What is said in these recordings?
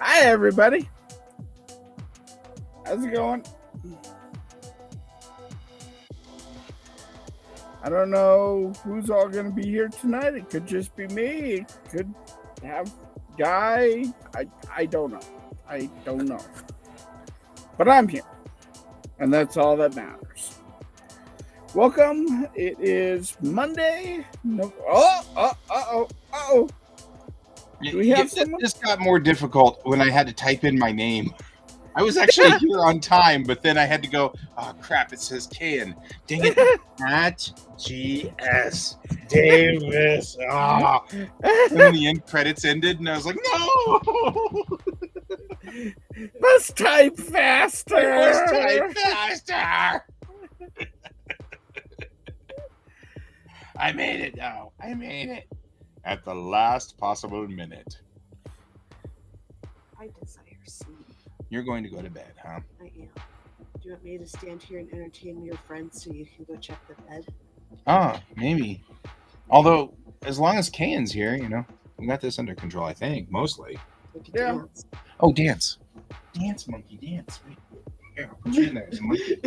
Hi, everybody. How's it going? I don't know who's all going to be here tonight. It could just be me. It could have Guy. I don't know. I don't know. But I'm here. And that's all that matters. Welcome. It is Monday. No. Uh-oh. Do we have someone? This got more difficult when I had to type in my name. I was actually here on time, but then I had to go, oh crap, it says Ken. Dang it. At GS Davis. Ah. And then the end credits ended, and I was like, no. Let's type faster. I made it now. I made it. At the last possible minute. I desire sleep. You're going to go to bed, huh? I am. Do you want me to stand here and entertain your friends so you can go check the bed? Maybe. Although, as long as Kane's here, we got this under control, I think, mostly. We could Yeah. dance. Oh, dance. Dance, monkey, dance. Wait. Here, I'll put you in there, monkey.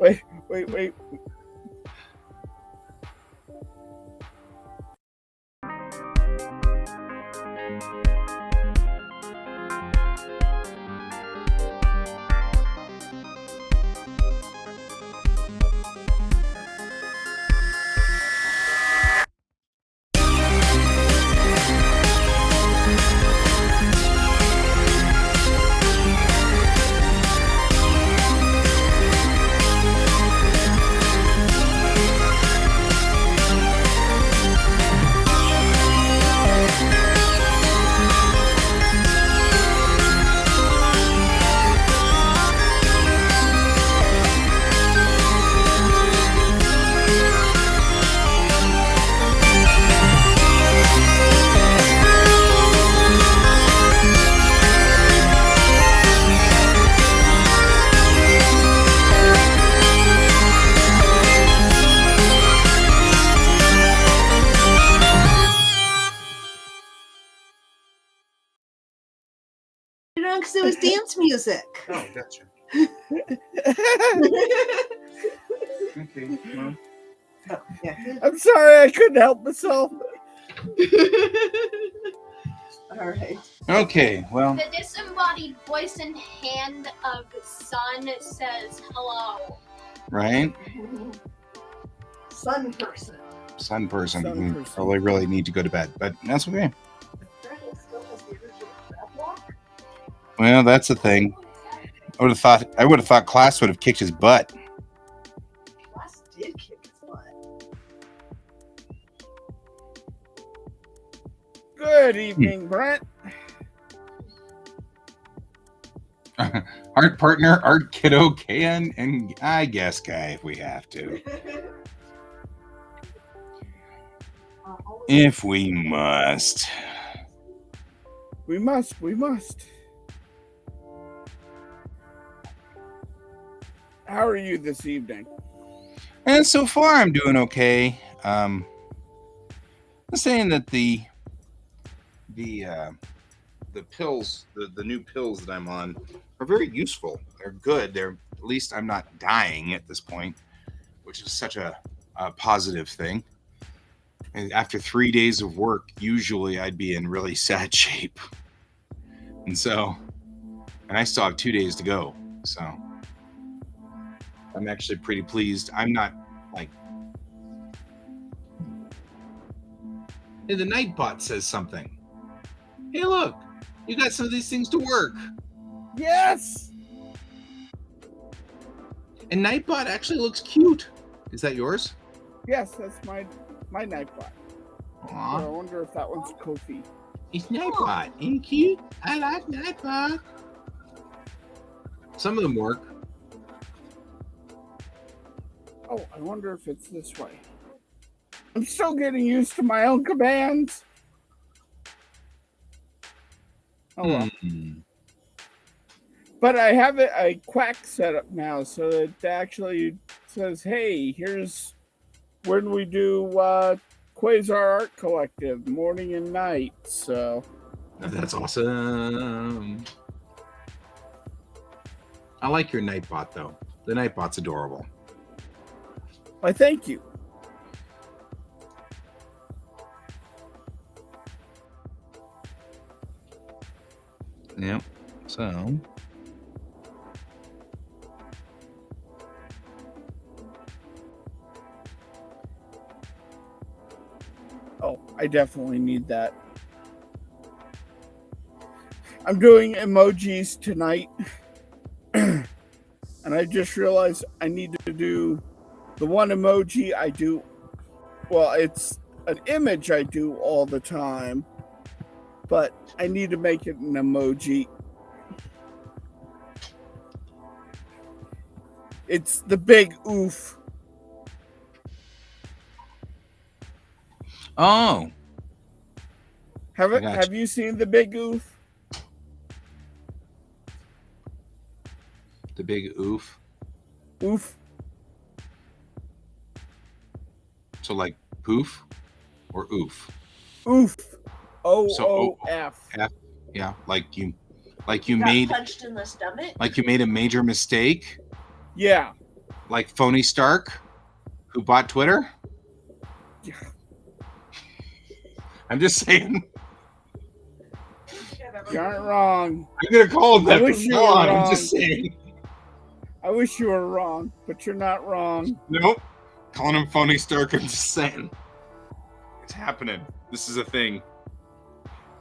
Wait. Because it was dance music. Oh, gotcha. Okay, well. Yeah. I'm sorry, I couldn't help myself. All right. Okay, well. The disembodied voice and hand of Sun says hello. Right? Sun person. Sun person. Sun who person. Probably really need to go to bed, but that's okay. Apparently still has the energy of that walk. Well, that's the thing. I would have thought class would have kicked his butt. Ross did kick his butt. Good evening, Brent. Art partner, art kiddo, can, and I guess Guy if we have to. If we must. We must. How are you this evening? And so far, I'm doing okay. I'm saying that the pills, the new pills that I'm on, are very useful. They're good. At least I'm not dying at this point, which is such a positive thing. And after 3 days of work, usually I'd be in really sad shape. And I still have 2 days to go. So I'm actually pretty pleased. I'm not like, hey, the Nightbot says something. Hey, look, you got some of these things to work. Yes. And Nightbot actually looks cute. Is that yours? Yes, that's my Nightbot. Aw, I wonder if that one's Kofi. it's Nightbot. Ain't he cute? I like Nightbot. Some of them work. Oh, I wonder if it's this way. I'm still getting used to my own commands. Oh well. But I have a QuaCk set up now, so it actually says, "Hey, here's when we do Quasar Art Collective, morning and night." So That's awesome. I like your Nightbot though. The Nightbot's adorable. I thank you. Yep. So. Oh, I definitely need that. I'm doing emojis tonight. And I just realized I need to do the one emoji I do. Well, it's an image I do all the time, but I need to make it an emoji. It's the big oof. Oh. Have you seen the big oof? The big oof. Oof. So like poof or oof? Oof. So OOF. F. Yeah, like you Got made punched in the stomach. like you made a major mistake, Yeah. like Phony Stark, who bought Twitter. Yeah. I'm just saying. You aren't wrong. I'm gonna call him that I wish from you now were on. I'm wrong. just saying. I wish you were wrong, but you're not wrong. Nope. Calling him Phony Stark. I'm just saying. It's happening. This is a thing.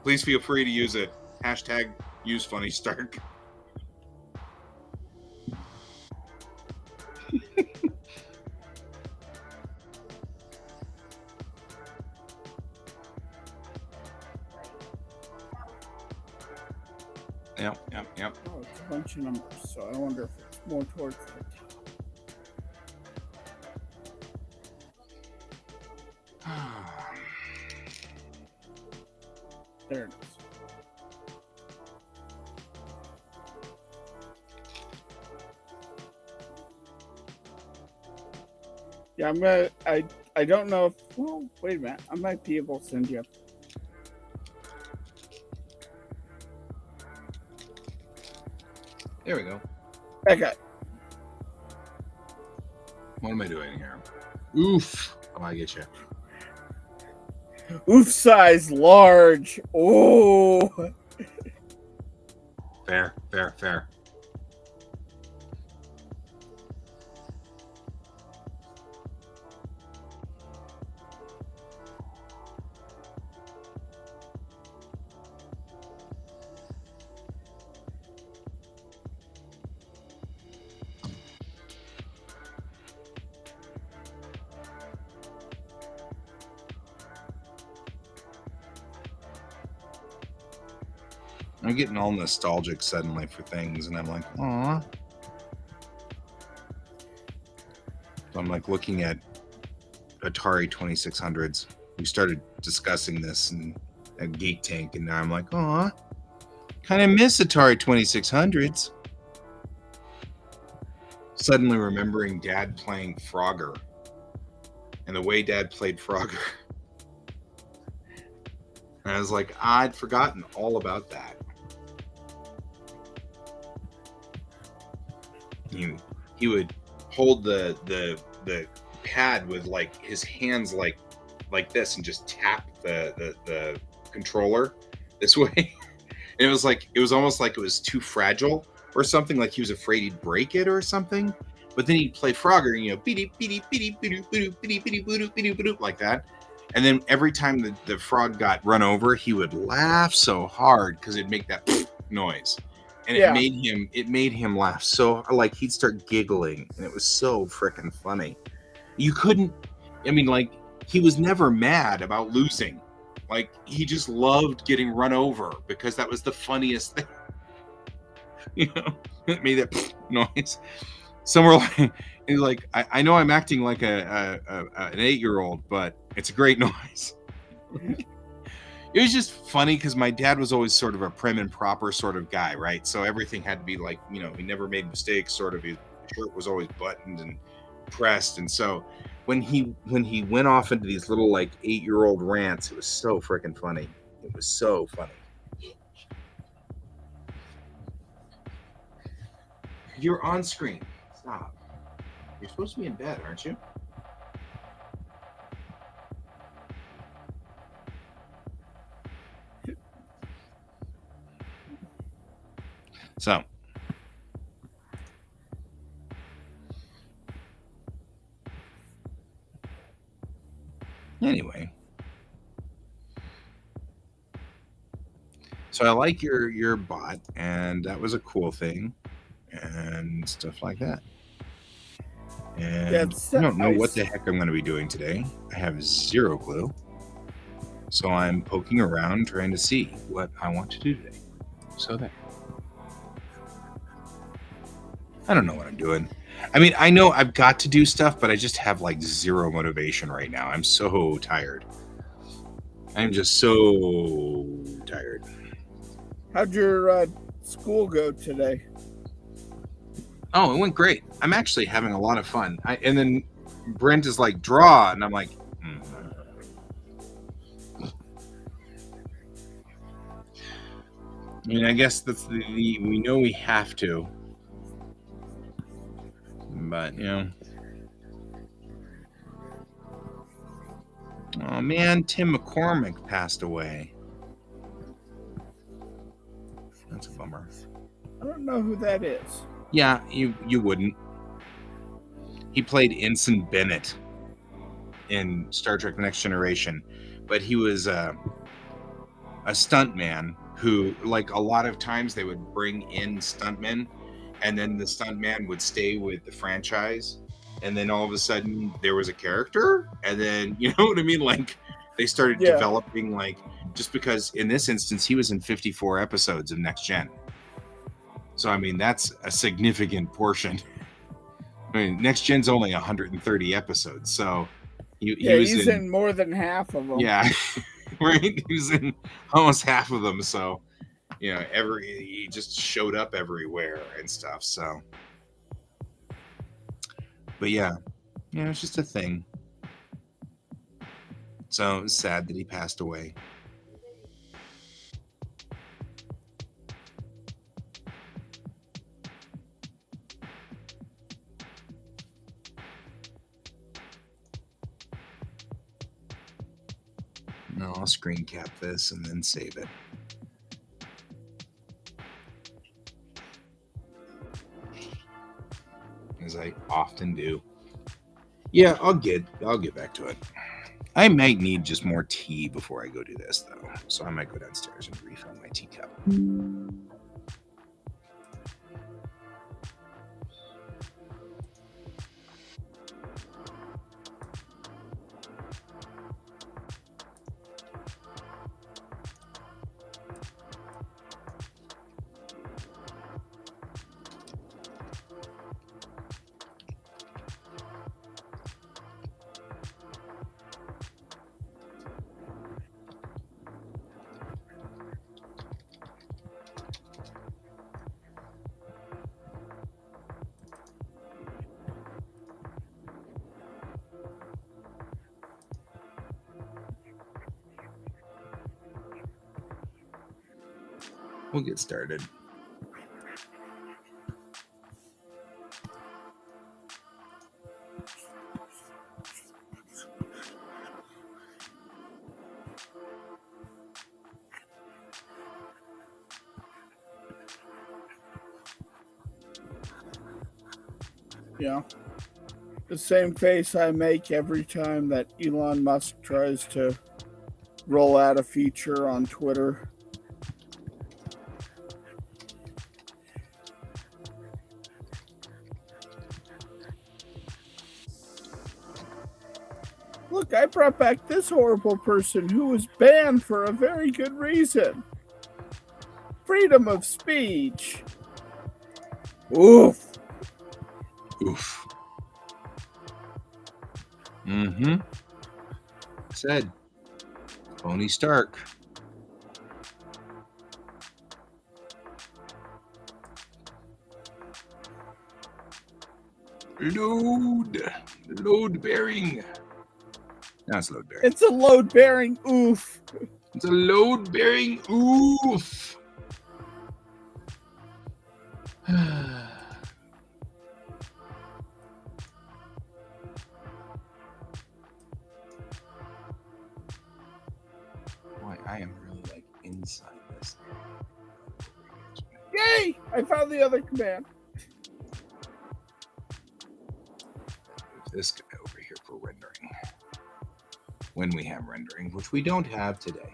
Please feel free to use it. Hashtag use Phony Stark. Yep. Oh, it's a bunch of numbers, so I wonder if it's more towards the top. There it is. Yeah, I'm gonna. I don't know if. Well, wait a minute. I might be able to send you. There we go. Okay. What am I doing here? Oof. Oh, I get you. Oof size large. Oh. Fair. I'm getting all nostalgic suddenly for things, and I'm like, aw. So I'm like looking at Atari 2600s. We started discussing this and at Geek Tank, and now I'm like, aw, kind of miss Atari 2600s. Suddenly remembering Dad playing Frogger and the way Dad played Frogger. And I was like, I'd forgotten all about that. He would hold the pad with like his hands like this and just tap the controller this way. And it was almost like it was too fragile or something, like he was afraid he'd break it or something. But then he'd play Frogger, and, you know, like that. And then every time the frog got run over, he would laugh so hard because it'd make that noise. And it made him laugh so, like, he'd start giggling, and it was so freaking funny. You couldn't, I mean, like, he was never mad about losing. Like, he just loved getting run over because that was the funniest thing. You know, it made that noise. Somewhere like I know I'm acting like an 8-year-old, but it's a great noise. It was just funny because my dad was always sort of a prim and proper sort of guy, right? So everything had to be like, you know, he never made mistakes. Sort of, his shirt was always buttoned and pressed, and so when he went off into these little like 8-year-old rants, it was so freaking funny. It was so funny. You're on screen. Stop. You're supposed to be in bed, aren't you? So, anyway, so I like your bot, and that was a cool thing, and stuff like that. And I don't know what the heck I'm going to be doing today. I have zero clue. So I'm poking around trying to see what I want to do today. So there. I don't know what I'm doing. I mean, I know I've got to do stuff, but I just have like zero motivation right now. I'm so tired. I'm just so tired. How'd your school go today? Oh, it went great. I'm actually having a lot of fun. And then Brent is like, draw. And I'm like, I mean, I guess that's we know we have to. But, you know. Oh, man, Tim McCormick passed away. That's a bummer. I don't know who that is. Yeah, you wouldn't. He played Ensign Bennett in Star Trek Next Generation, but he was a stuntman who, like, a lot of times they would bring in stuntmen, and then the stuntman would stay with the franchise, and then all of a sudden there was a character, and then, you know what I mean? Like, they started developing, like, just because in this instance he was in 54 episodes of Next Gen. So, I mean, that's a significant portion. I mean, Next Gen's only 130 episodes, so he's in more than half of them. Yeah, right? He was in almost half of them, so, you know, he just showed up everywhere and stuff, so. But yeah, it's just a thing. So it was sad that he passed away. No, I'll screen cap this and then save it. As I often do. Yeah, I'll get back to it. I might need just more tea before I go do this, though. So I might go downstairs and refill my teacup. We'll get started. Yeah. The same face I make every time that Elon Musk tries to roll out a feature on Twitter. Look, I brought back this horrible person who was banned for a very good reason. Freedom of speech. Oof. Oof. Said Tony Stark Load bearing. No, it's load bearing. It's a load bearing oof. It's a load bearing oof. Boy, I am really like inside this. Yay! I found the other command. Move this guy over here for rendering. When we have rendering, which we don't have today.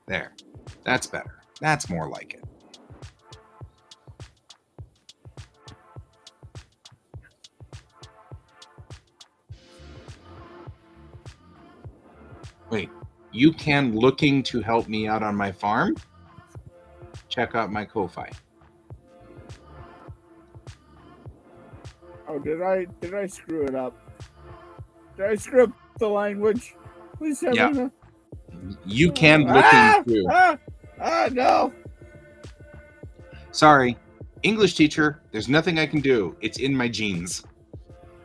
There. That's better. That's more like it. Wait, you can looking to help me out on my farm? Check out my Ko-Fi. Oh, did I screw it up? Did I screw up the language? Please tell me no. You can looking to. No. Sorry, English teacher, there's nothing I can do. It's in my jeans,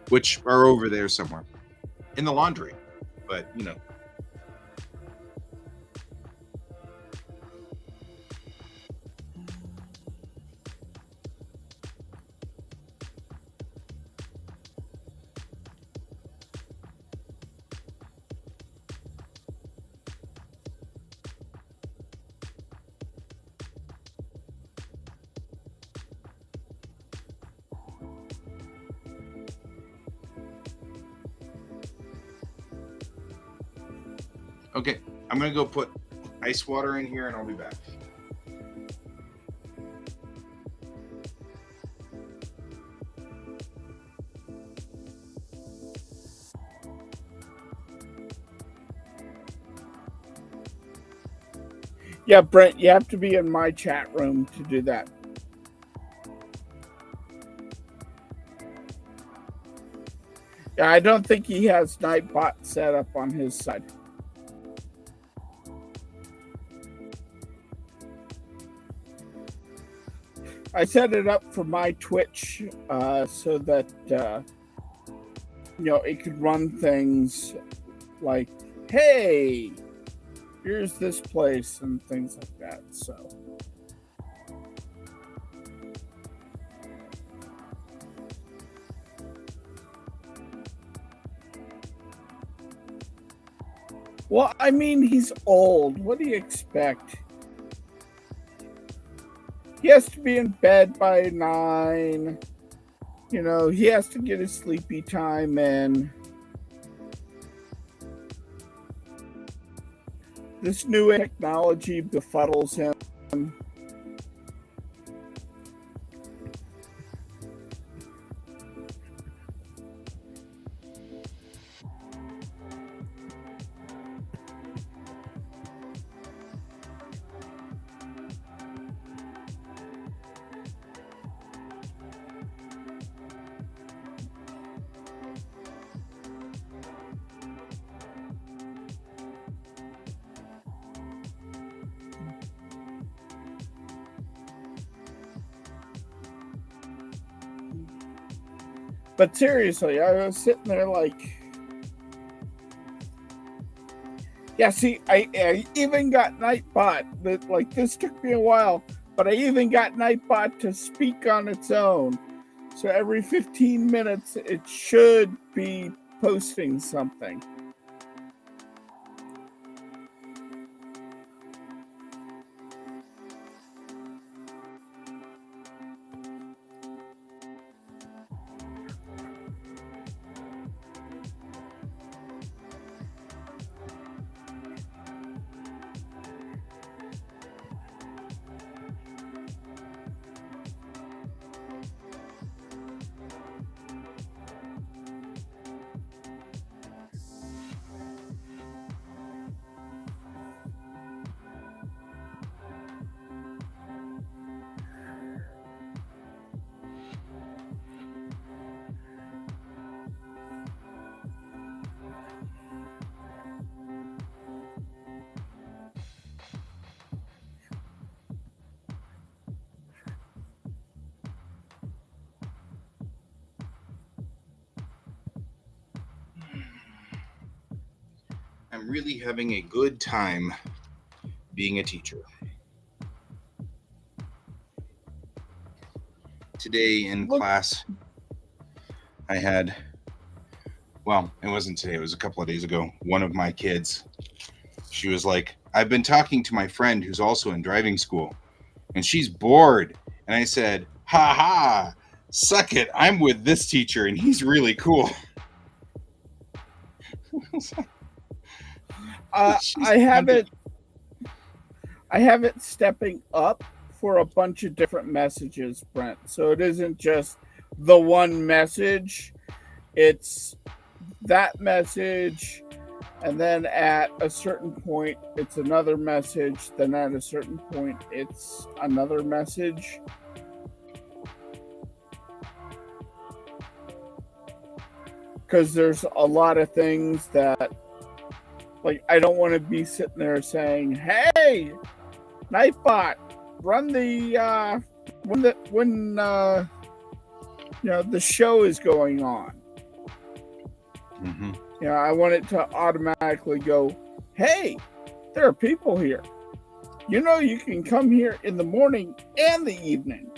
which are over there somewhere. In the laundry. But, you know. Okay, I'm going to go put ice water in here and I'll be back. Yeah, Brent, you have to be in my chat room to do that. Yeah, I don't think he has Nightbot set up on his side. I set it up for my Twitch so that it could run things like, hey, here's this place and things like that. So well, I mean, he's old. What do you expect? He has to be in bed by 9. He has to get his sleepy time in. This new technology befuddles him. But seriously, I was sitting there like, yeah, see, I even got Nightbot. Like, this took me a while, but I even got Nightbot to speak on its own. So every 15 minutes, it should be posting something. I'm really having a good time being a teacher. Today in class, I had, well, it wasn't today, it was a couple of days ago. One of my kids, she was like, I've been talking to my friend who's also in driving school, and she's bored. And I said, ha ha, suck it. I'm with this teacher, and he's really cool. I have it stepping up for a bunch of different messages, Brent. So it isn't just the one message. It's that message, and then at a certain point, it's another message. Then at a certain point, it's another message. Because there's a lot of things that, like, I don't want to be sitting there saying, "Hey, Nightbot, run the when the show is going on." Mm-hmm. I want it to automatically go, "Hey, there are people here. You can come here in the morning and the evening."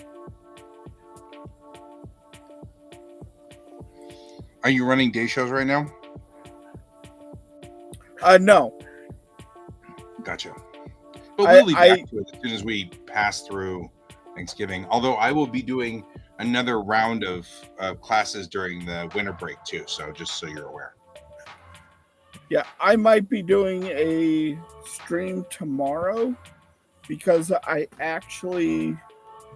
Are you running day shows right now? No. Gotcha. But we'll be back to it as soon as we pass through Thanksgiving. Although I will be doing another round of classes during the winter break too. So just so you're aware. Yeah, I might be doing a stream tomorrow because I actually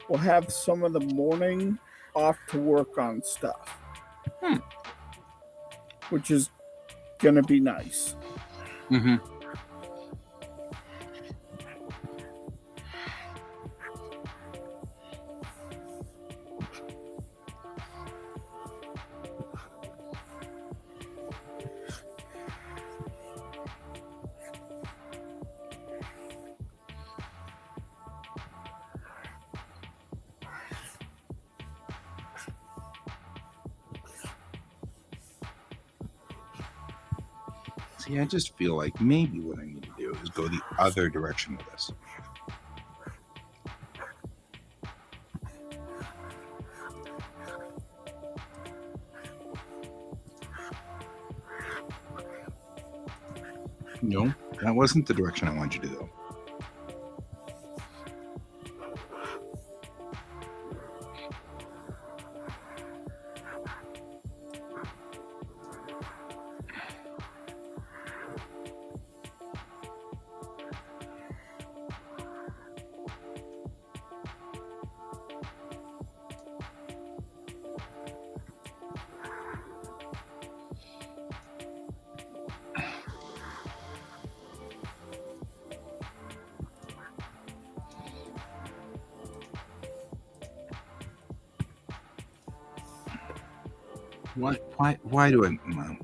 will have some of the morning off to work on stuff. Which is going to be nice. Mm-hmm. See, I just feel like maybe what I need to do is go the other direction with this. No, that wasn't the direction I wanted you to go. Why do I? Well,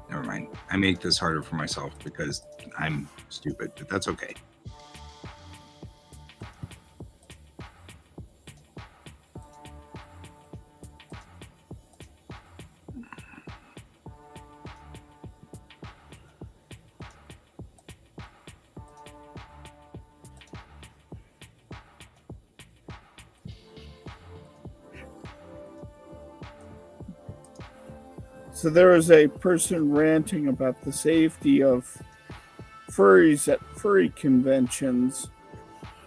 never mind. I make this harder for myself because I'm stupid, but that's okay. So there was a person ranting about the safety of furries at furry conventions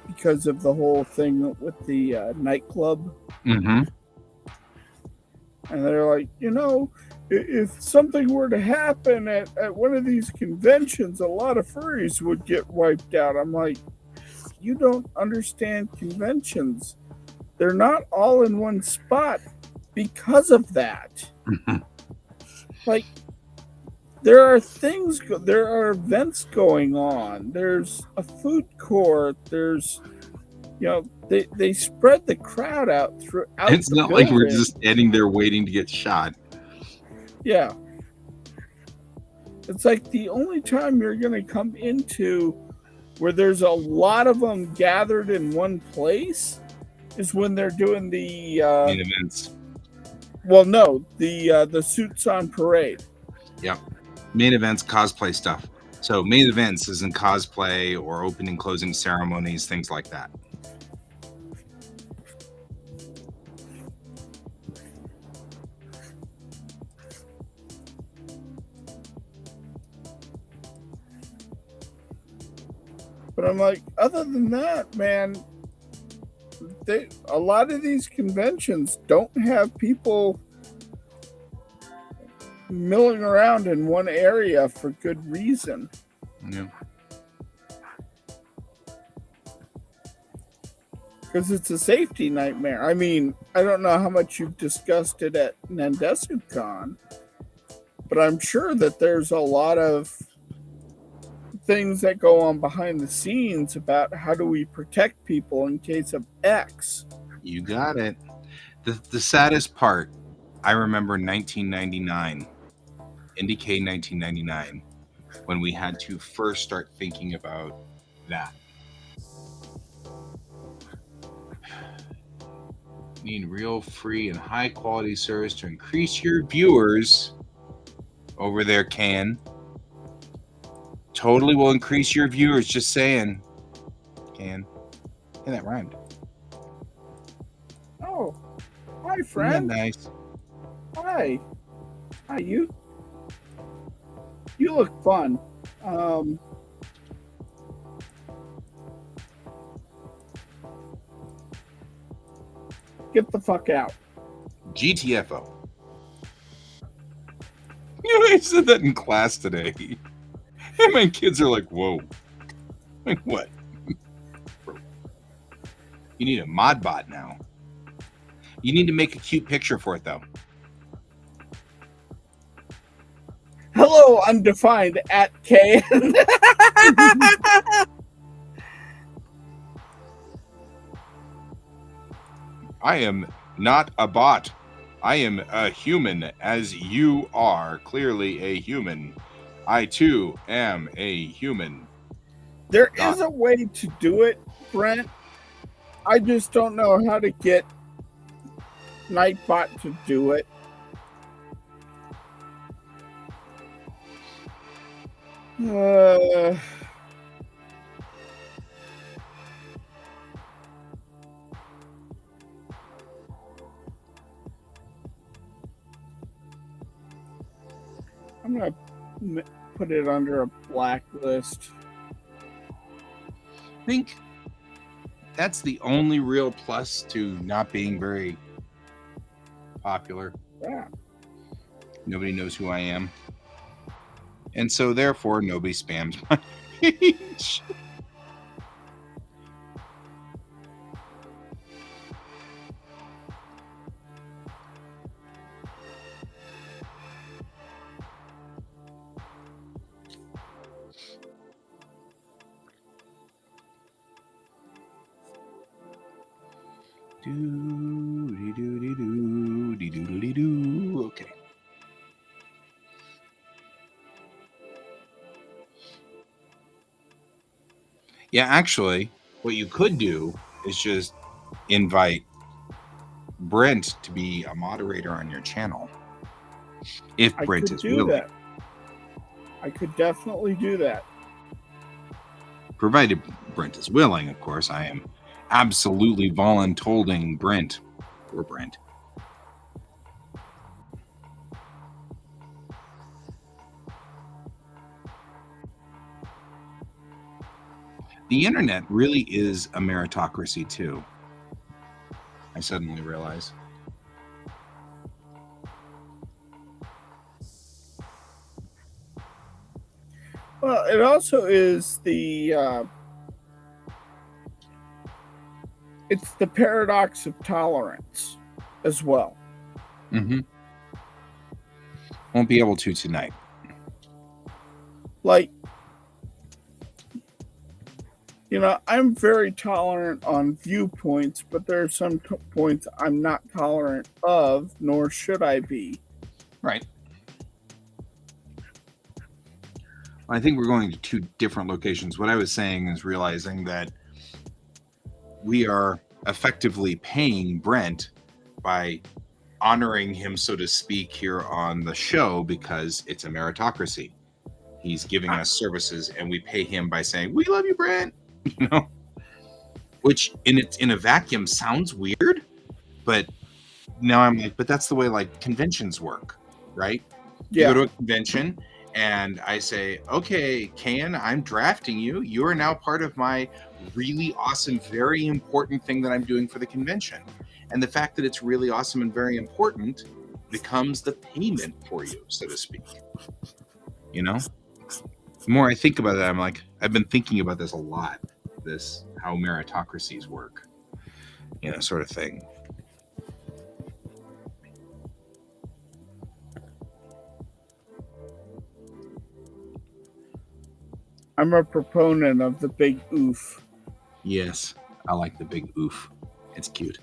because of the whole thing with the nightclub. Mm-hmm. And they're like, if something were to happen at one of these conventions, a lot of furries would get wiped out. I'm like, you don't understand conventions. They're not all in one spot because of that. Mm-hmm. Like, there are events going on. There's a food court. There's, they spread the crowd out throughout. It's not like we're just standing there waiting to get shot. Yeah. It's like the only time you're going to come into where there's a lot of them gathered in one place is when they're doing the events. Well, no, the suits on parade. Yeah. Main events, cosplay stuff. So main events is in cosplay or opening, closing ceremonies, things like that. But I'm like, other than that, man, a lot of these conventions don't have people milling around in one area for good reason. Yeah. Because it's a safety nightmare. I mean, I don't know how much you've discussed it at NandesuCon, but I'm sure that there's a lot of things that go on behind the scenes about how do we protect people in case of X. You got it. The saddest part, I remember 1999, IndieCade 1999, when we had to first start thinking about that. Need real free and high quality service to increase your viewers over there, Can. Totally will increase your viewers, just saying. Can. Hey, that rhymed. Oh, hi, Isn't friend. that nice? Hi. Hi, you. You look fun. Get the fuck out. GTFO. You know, I said that in class today. And my kids are like, whoa. Like, what? You need a mod bot now. You need to make a cute picture for it, though. Hello, undefined at K. I am not a bot. I am a human, as you are clearly a human. I, too, am a human. There is a way to do it, Brent. I just don't know how to get Nightbot to do it. I'm going to put it under a blacklist. I think that's the only real plus to not being very popular. Yeah. Nobody knows who I am. And so, therefore, nobody spams my page. Okay. Yeah, actually, what you could do is just invite Brent to be a moderator on your channel. If Brent is willing. That. I could definitely do that. Provided Brent is willing, of course. I am absolutely voluntolding Brent or Brent. The internet really is a meritocracy too. I suddenly realize. Well, it also is the it's the paradox of tolerance as well. Mm-hmm. Won't be able to tonight. Like, you know, I'm very tolerant on viewpoints, but there are some points I'm not tolerant of, nor should I be. Right. I think we're going to two different locations. What I was saying is realizing that we are effectively paying Brent by honoring him, so to speak, here on the show because it's a meritocracy. He's giving us services, and we pay him by saying, "We love you, Brent." You know, which in a vacuum sounds weird, but now I'm like, but that's the way like conventions work, right? You go Yeah. to a convention and I say, okay, Ken, I'm drafting you. You are now part of my really awesome, very important thing that I'm doing for the convention. And the fact that it's really awesome and very important becomes the payment for you, so to speak. You know? The more I think about it, I'm like, I've been thinking about this a lot. This, how meritocracies work, you know, sort of thing. I'm a proponent of the big oof. Yes, I like the big oof. It's cute.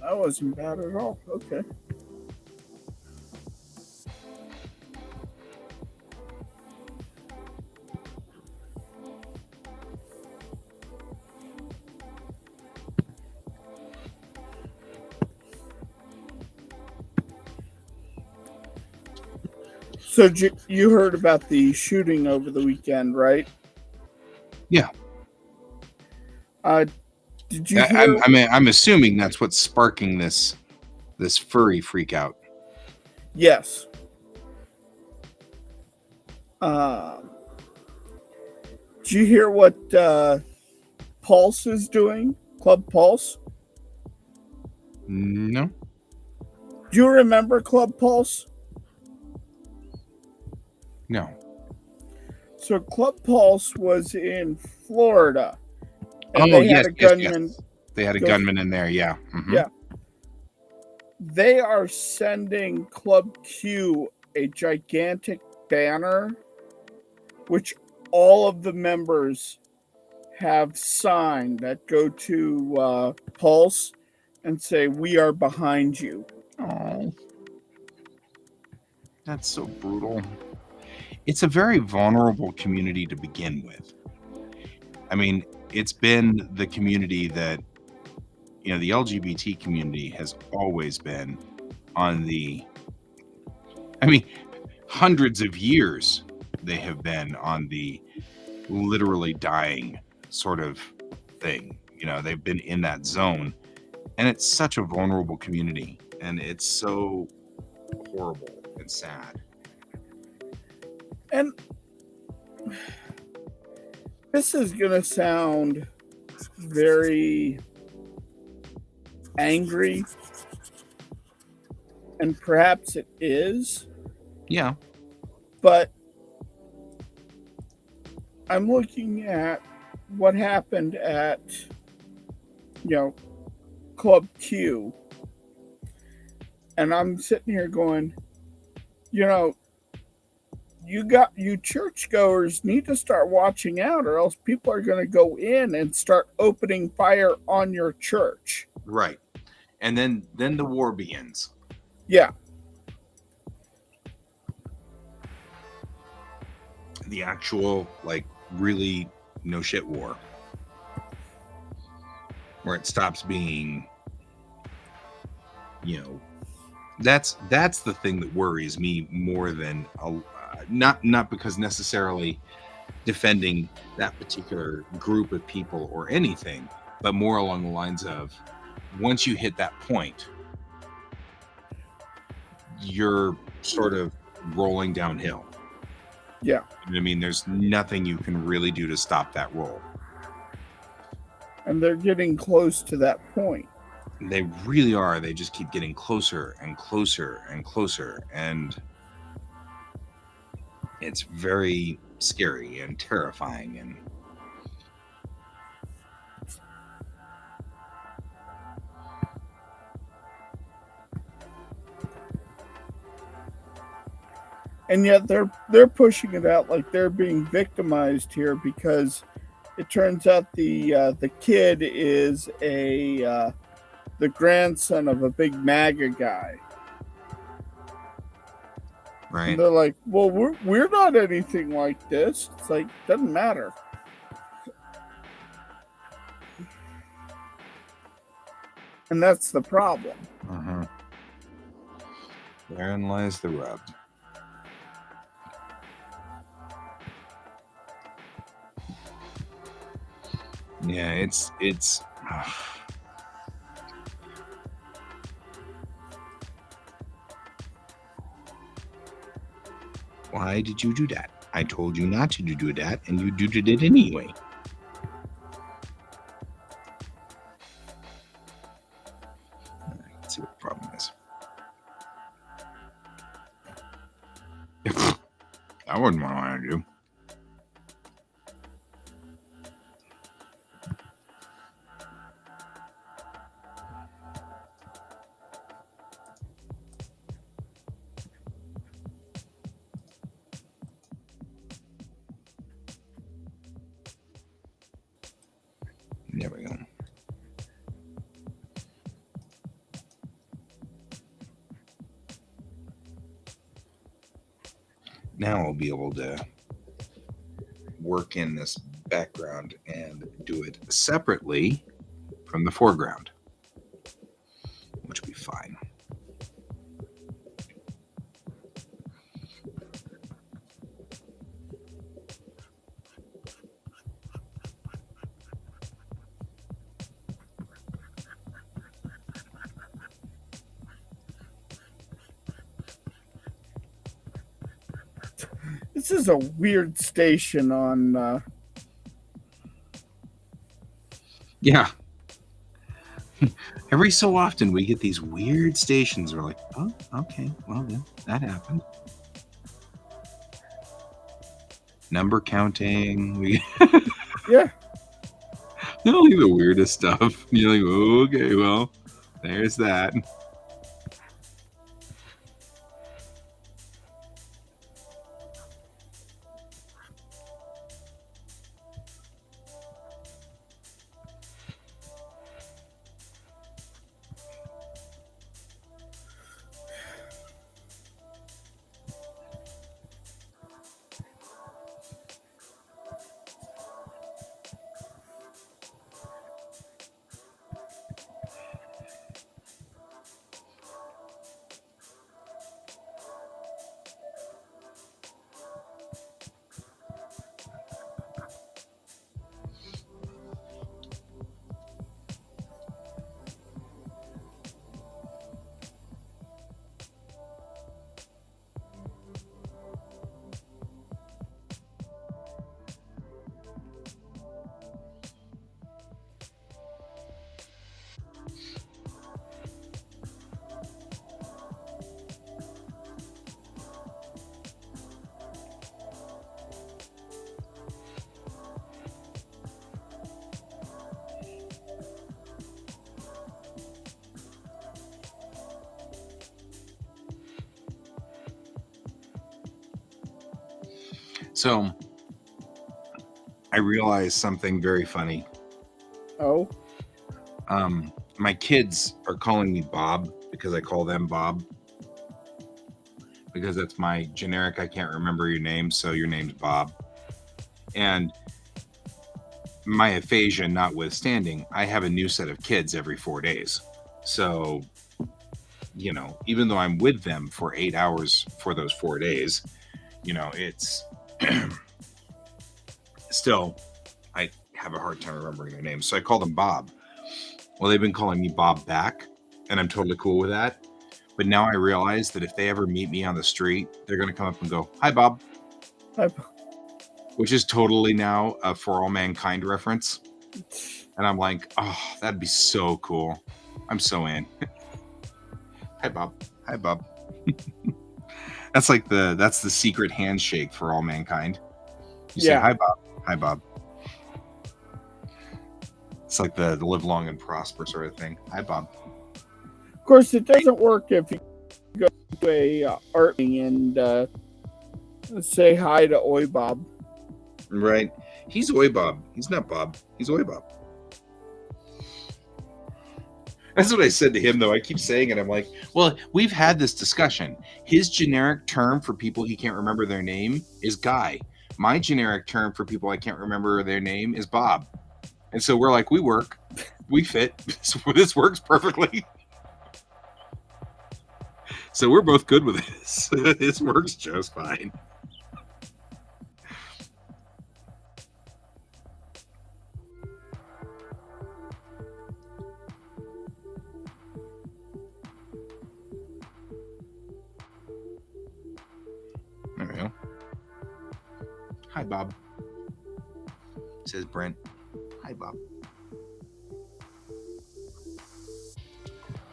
That wasn't bad at all. Okay. So you heard about the shooting over the weekend, right? Yeah. Did you hear? I'm assuming that's what's sparking this furry freak out. Yes. Did you hear what Pulse is doing? Club Pulse? No. Do you remember Club Pulse? No. So Club Pulse was in Florida. And Oh, they yes, had a gunman. yes. They had a gunman in there, yeah. Mm-hmm. Yeah. They are sending Club Q a gigantic banner, which all of the members have signed that go to Pulse and say, "We are behind you." Oh, that's so brutal. It's a very vulnerable community to begin with. I mean, it's been the community that, you know, the LGBT community has always been on the, I mean, hundreds of years they have been on the literally dying sort of thing. You know, they've been in that zone, and it's such a vulnerable community, and it's so horrible and sad. And this is going to sound very angry, and perhaps it is. Yeah. But I'm looking at what happened at, Club Q. And I'm sitting here going, you churchgoers need to start watching out, or else people are going to go in and start opening fire on your church. Right. And then the war begins. Yeah. The actual, like, really no shit war, where it stops being, that's the thing that worries me more than not because necessarily defending that particular group of people or anything, but more along the lines of, once you hit that point, you're sort of rolling downhill. Yeah. You know what I mean? There's nothing you can really do to stop that roll. And they're getting close to that point. They really are. They just keep getting closer and closer and closer. And it's very scary and terrifying. And yet they're pushing it out like they're being victimized here, because it turns out the kid is the grandson of a big MAGA guy. Right. And they're like, well, we're not anything like this. It's like, doesn't matter. And that's the problem. Uh-huh. Therein lies the rub. Yeah, it's why did you do that? I told you not to do that, and you did it anyway. Let's see what the problem is. That wasn't what I wanted to do. There we go. Now I'll be able to work in this background and do it separately from the foreground, which will be fine. This is a weird station on. Yeah. Every so often we get these weird stations. We're like, oh, okay, well then that happened. Number counting. Yeah. Only the weirdest stuff. You're like, oh, okay, well, there's that. So I realized something very funny. Oh. My kids are calling me Bob because I call them Bob. Because that's my generic, I can't remember your name, so your name's Bob. And my aphasia notwithstanding, I have a new set of kids every 4 days. So, you know, even though I'm with them for 8 hours for those 4 days, you know, it's still, I have a hard time remembering their names. So I call them Bob. Well, they've been calling me Bob back, and I'm totally cool with that. But now I realize that if they ever meet me on the street, they're going to come up and go, "Hi, Bob." Hi, Bob. Which is totally now a For All Mankind reference. And I'm like, oh, that'd be so cool. I'm so in. Hi, Bob. Hi, Bob. That's the secret handshake for all mankind. You say, "Hi, Bob." Hi, Bob. It's like the live long and prosper sort of thing. Hi, Bob. Of course, it doesn't work if you go to a art meeting and say hi to Oi Bob. Right. He's Oi Bob. He's not Bob. He's Oi Bob. That's what I said to him, though. I keep saying it. I'm like, well, we've had this discussion. His generic term for people he can't remember their name is Guy. My generic term for people I can't remember their name is Bob. And so we're like, we work. We fit. This works perfectly. So we're both good with this. This works just fine. There we go. Hi, Bob. Says Brent. Hi, Bob.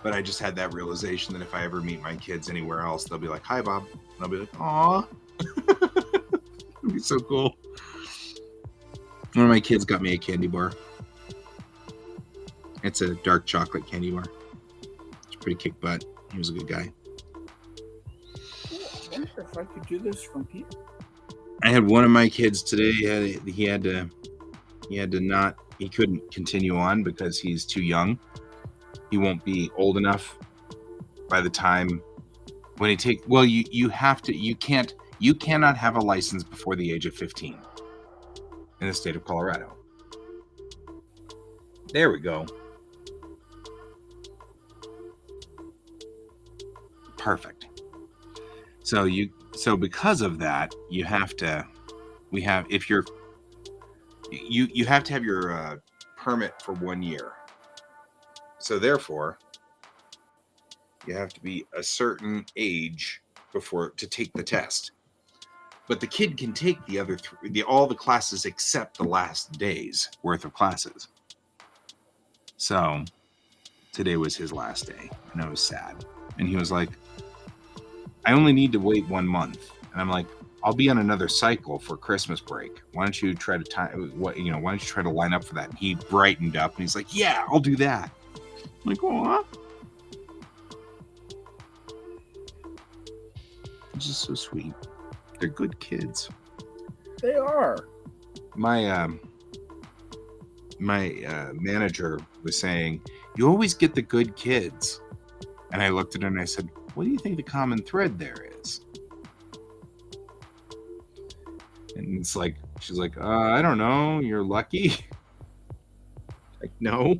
But I just had that realization that if I ever meet my kids anywhere else, they'll be like, hi, Bob. And I'll be like, aw. It'd be so cool. One of my kids got me a candy bar. It's a dark chocolate candy bar. It's pretty kick butt. He was a good guy. I wonder if I could do this from here. I had one of my kids today. He couldn't continue on because he's too young. He won't be old enough by the time when you cannot have a license before the age of 15 in the state of Colorado. There we go. Perfect. So because of that, you have to have your permit for 1 year. So therefore, you have to be a certain age to take the test. But the kid can take the other all the classes except the last day's worth of classes. So today was his last day, and I was sad. And he was like, I only need to wait 1 month. And I'm like, I'll be on another cycle for Christmas break. Why don't you try to line up for that? And he brightened up and he's like, yeah, I'll do that. I'm like, aw. It's just so sweet. They're good kids. They are. My manager was saying, you always get the good kids. And I looked at her and I said, what do you think the common thread there is? And it's like, she's like, I don't know. You're lucky. Like, no.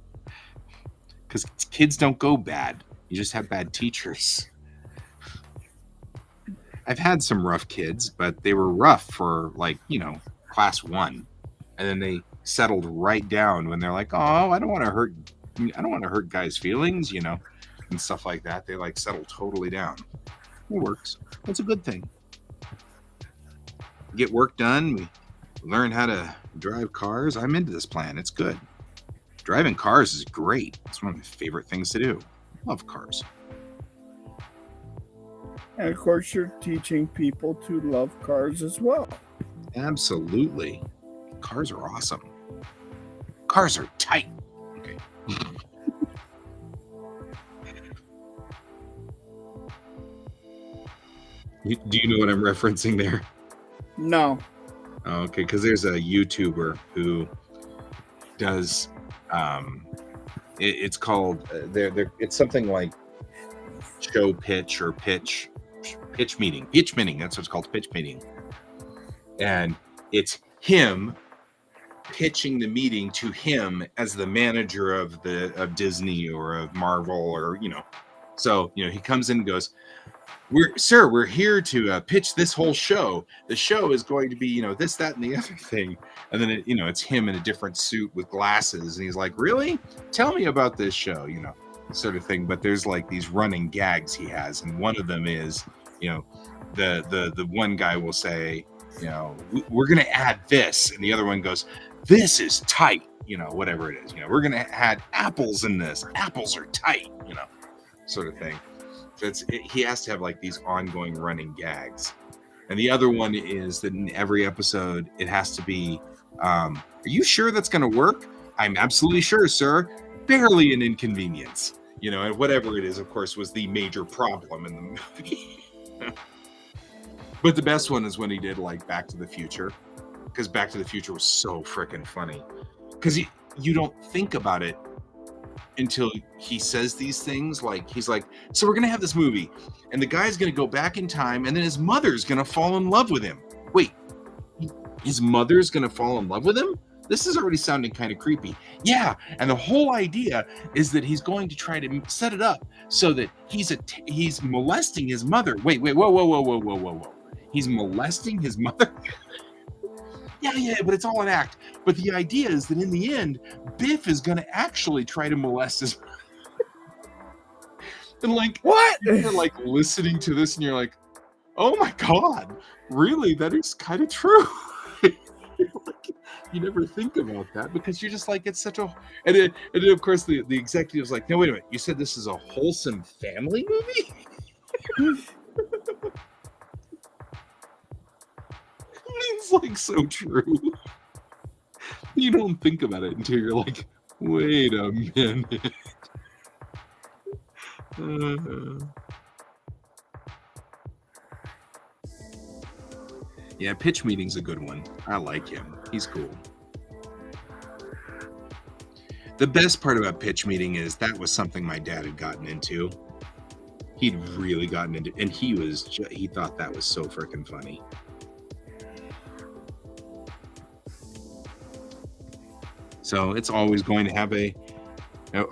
Because kids don't go bad. You just have bad teachers. I've had some rough kids, but they were rough for class 1. And then they settled right down when they're like, oh, I don't want to hurt guys' feelings, and stuff like that. They settle totally down. It works. It's a good thing. Get work done. We learn how to drive cars. I'm into this plan. It's good. Driving cars is great. It's one of my favorite things to do. Love cars. And of course, you're teaching people to love cars as well. Absolutely. Cars are awesome. Cars are tight. Okay. Do you know what I'm referencing there? No. Okay, because there's a YouTuber who does it's called it's something like show pitch or pitch meeting. Pitch meeting, that's what it's called, pitch meeting. And it's him pitching the meeting to him as the manager of Disney or of Marvel or So, he comes in and goes, we're here to pitch this whole show. The show is going to be, this, that, and the other thing. And then, it's him in a different suit with glasses. And he's like, really? Tell me about this show, sort of thing. But there's these running gags he has. And one of them is, the one guy will say, we're going to add this. And the other one goes, this is tight, whatever it is. We're going to add apples in this. Apples are tight, sort of thing. So he has to have these ongoing running gags. And the other one is that in every episode, it has to be, are you sure that's going to work? I'm absolutely sure, sir. Barely an inconvenience. And whatever it is, of course, was the major problem in the movie. But the best one is when he did Back to the Future. because Back to the Future was so freaking funny. Because you don't think about it until he says these things. Like, he's like, so we're going to have this movie, and the guy's going to go back in time, and then his mother's going to fall in love with him. Wait, his mother's going to fall in love with him? This is already sounding kind of creepy. Yeah, and the whole idea is that he's going to try to set it up so that he's molesting his mother. Wait, whoa. He's molesting his mother? Yeah, but it's all an act. But the idea is that in the end, Biff is going to actually try to molest his mother. And like, What? You're like listening to this and you're like, oh my God, really? That is kind of true. You never think about that because you're just like, it's such a, and then of course the executive's like, no, wait a minute, you said this is a wholesome family movie? It's like so true. You don't think about it until you're like, wait a minute. Yeah, Pitch Meeting's a good one. I like him. He's cool. The best part about Pitch Meeting is that was something my dad had gotten into. He'd really gotten into, and he thought that was so freaking funny. So it's always going to have a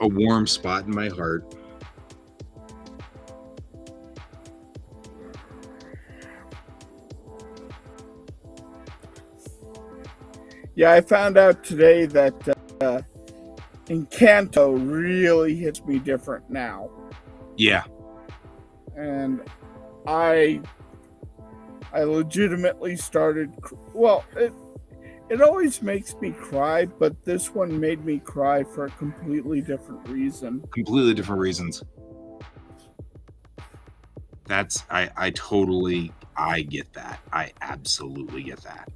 warm spot in my heart. Yeah, I found out today that Encanto really hits me different now. Yeah. And I legitimately started, well, it always makes me cry, but this one made me cry for a completely different reason. Completely different reasons. That's, I get that. I absolutely get that.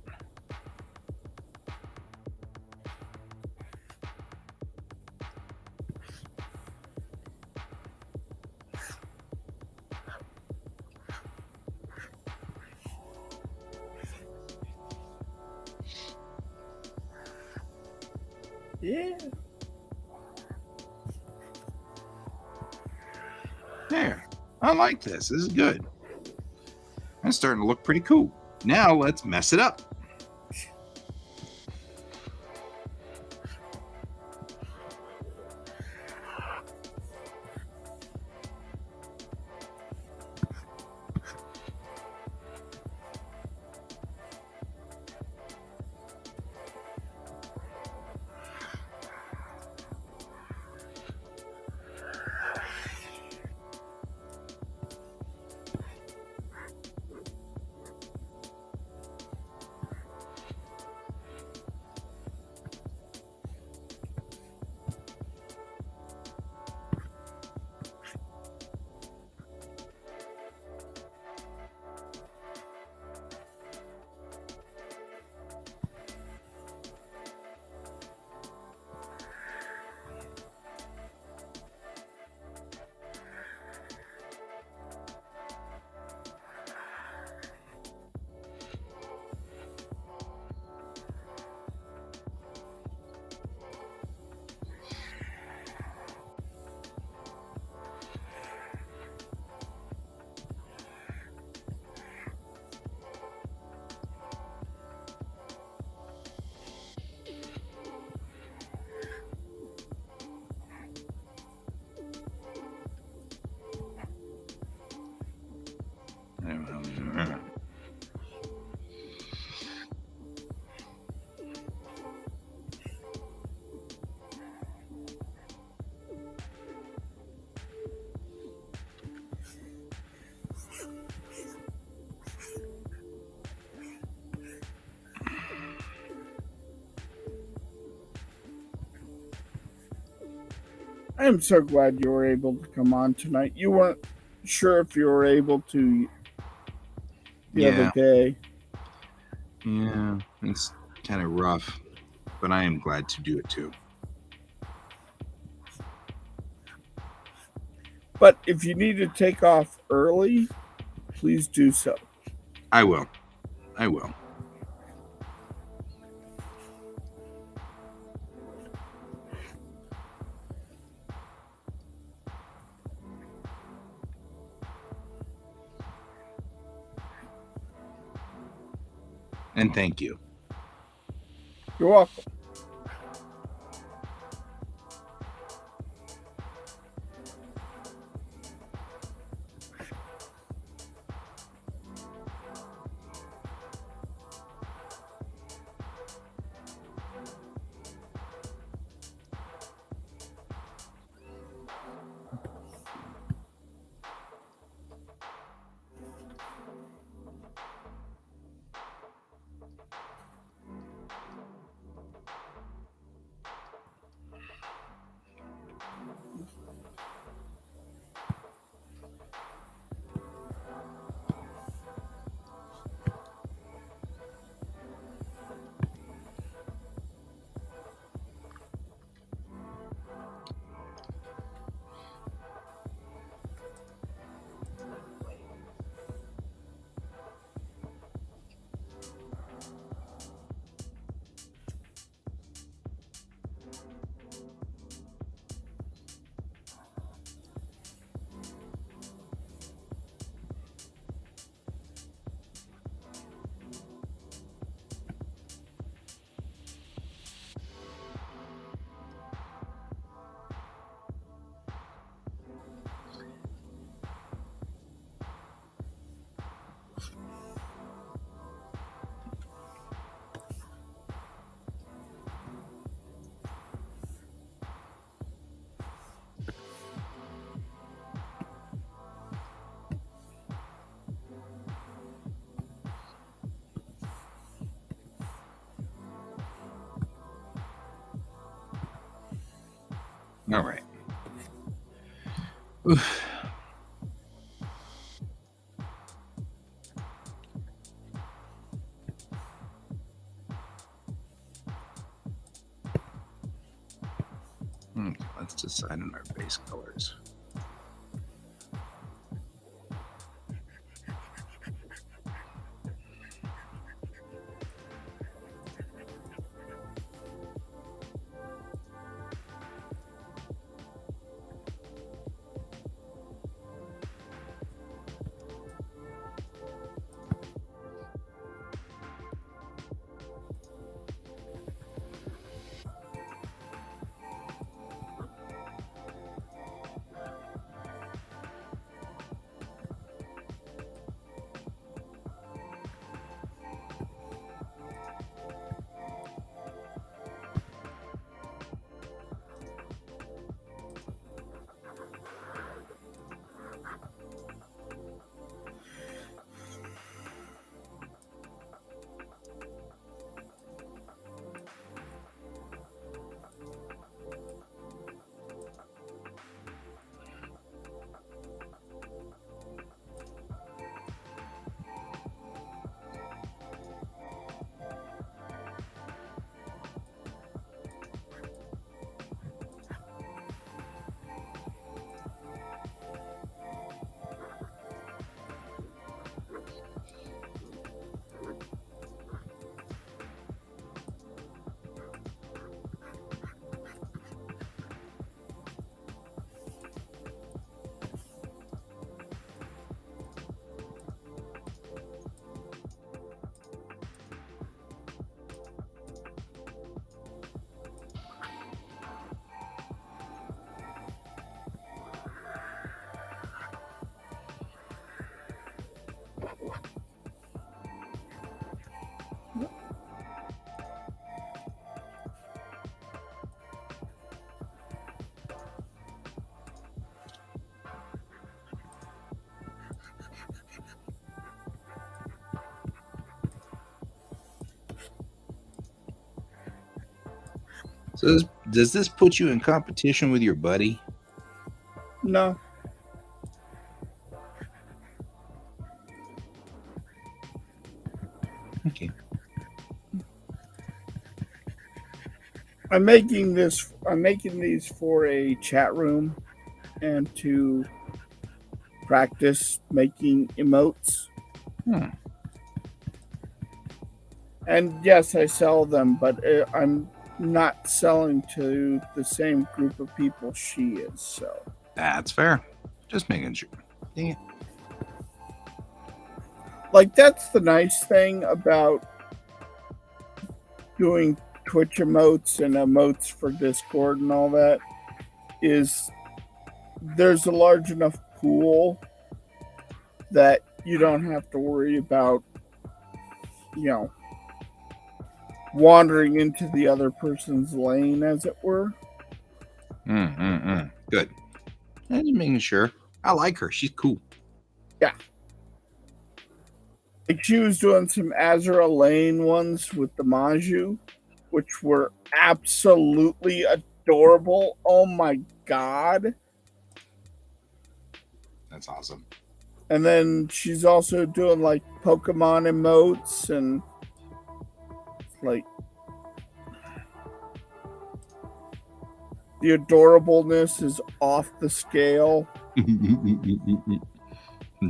Yeah. There. I like this. This is good. It's starting to look pretty cool. Now let's mess it up. I am so glad you were able to come on tonight. You weren't sure if you were able to the other day. Yeah, it's kind of rough, but I am glad to do it too. But if you need to take off early, please do so. I will. And thank you. You're welcome. All right. Oof. Okay, let's decide on our base colors. So does this put you in competition with your buddy? No. Okay. I'm making these for a chat room and to practice making emotes. Hmm. And yes, I sell them, but I'm not selling to the same group of people she is. So That's fair. Just making sure. Dang it. like that's the nice thing about doing Twitch emotes and emotes for Discord and all that is there's a large enough pool that you don't have to worry about, wandering into the other person's lane, as it were. Good. I'm just making sure. I like her. She's cool. Yeah. Like she was doing some Azura Lane ones with the Maju, which were absolutely adorable. Oh my god. That's awesome. And then she's also doing like Pokemon emotes and like the adorableness is off the scale.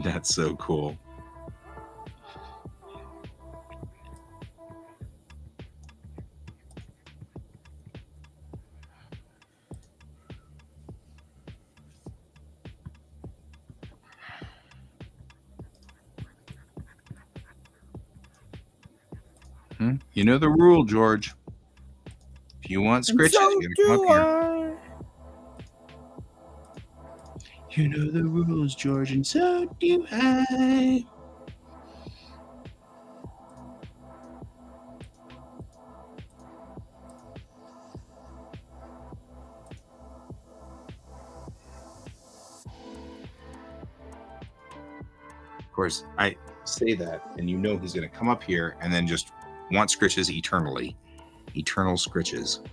That's so cool. You know the rule, George. If you want scritches, So you gotta come do up I. here. You know the rules, George, and so do I. Of course, I say that, and you know he's going to come up here and then just want scritches eternally. Eternal scritches.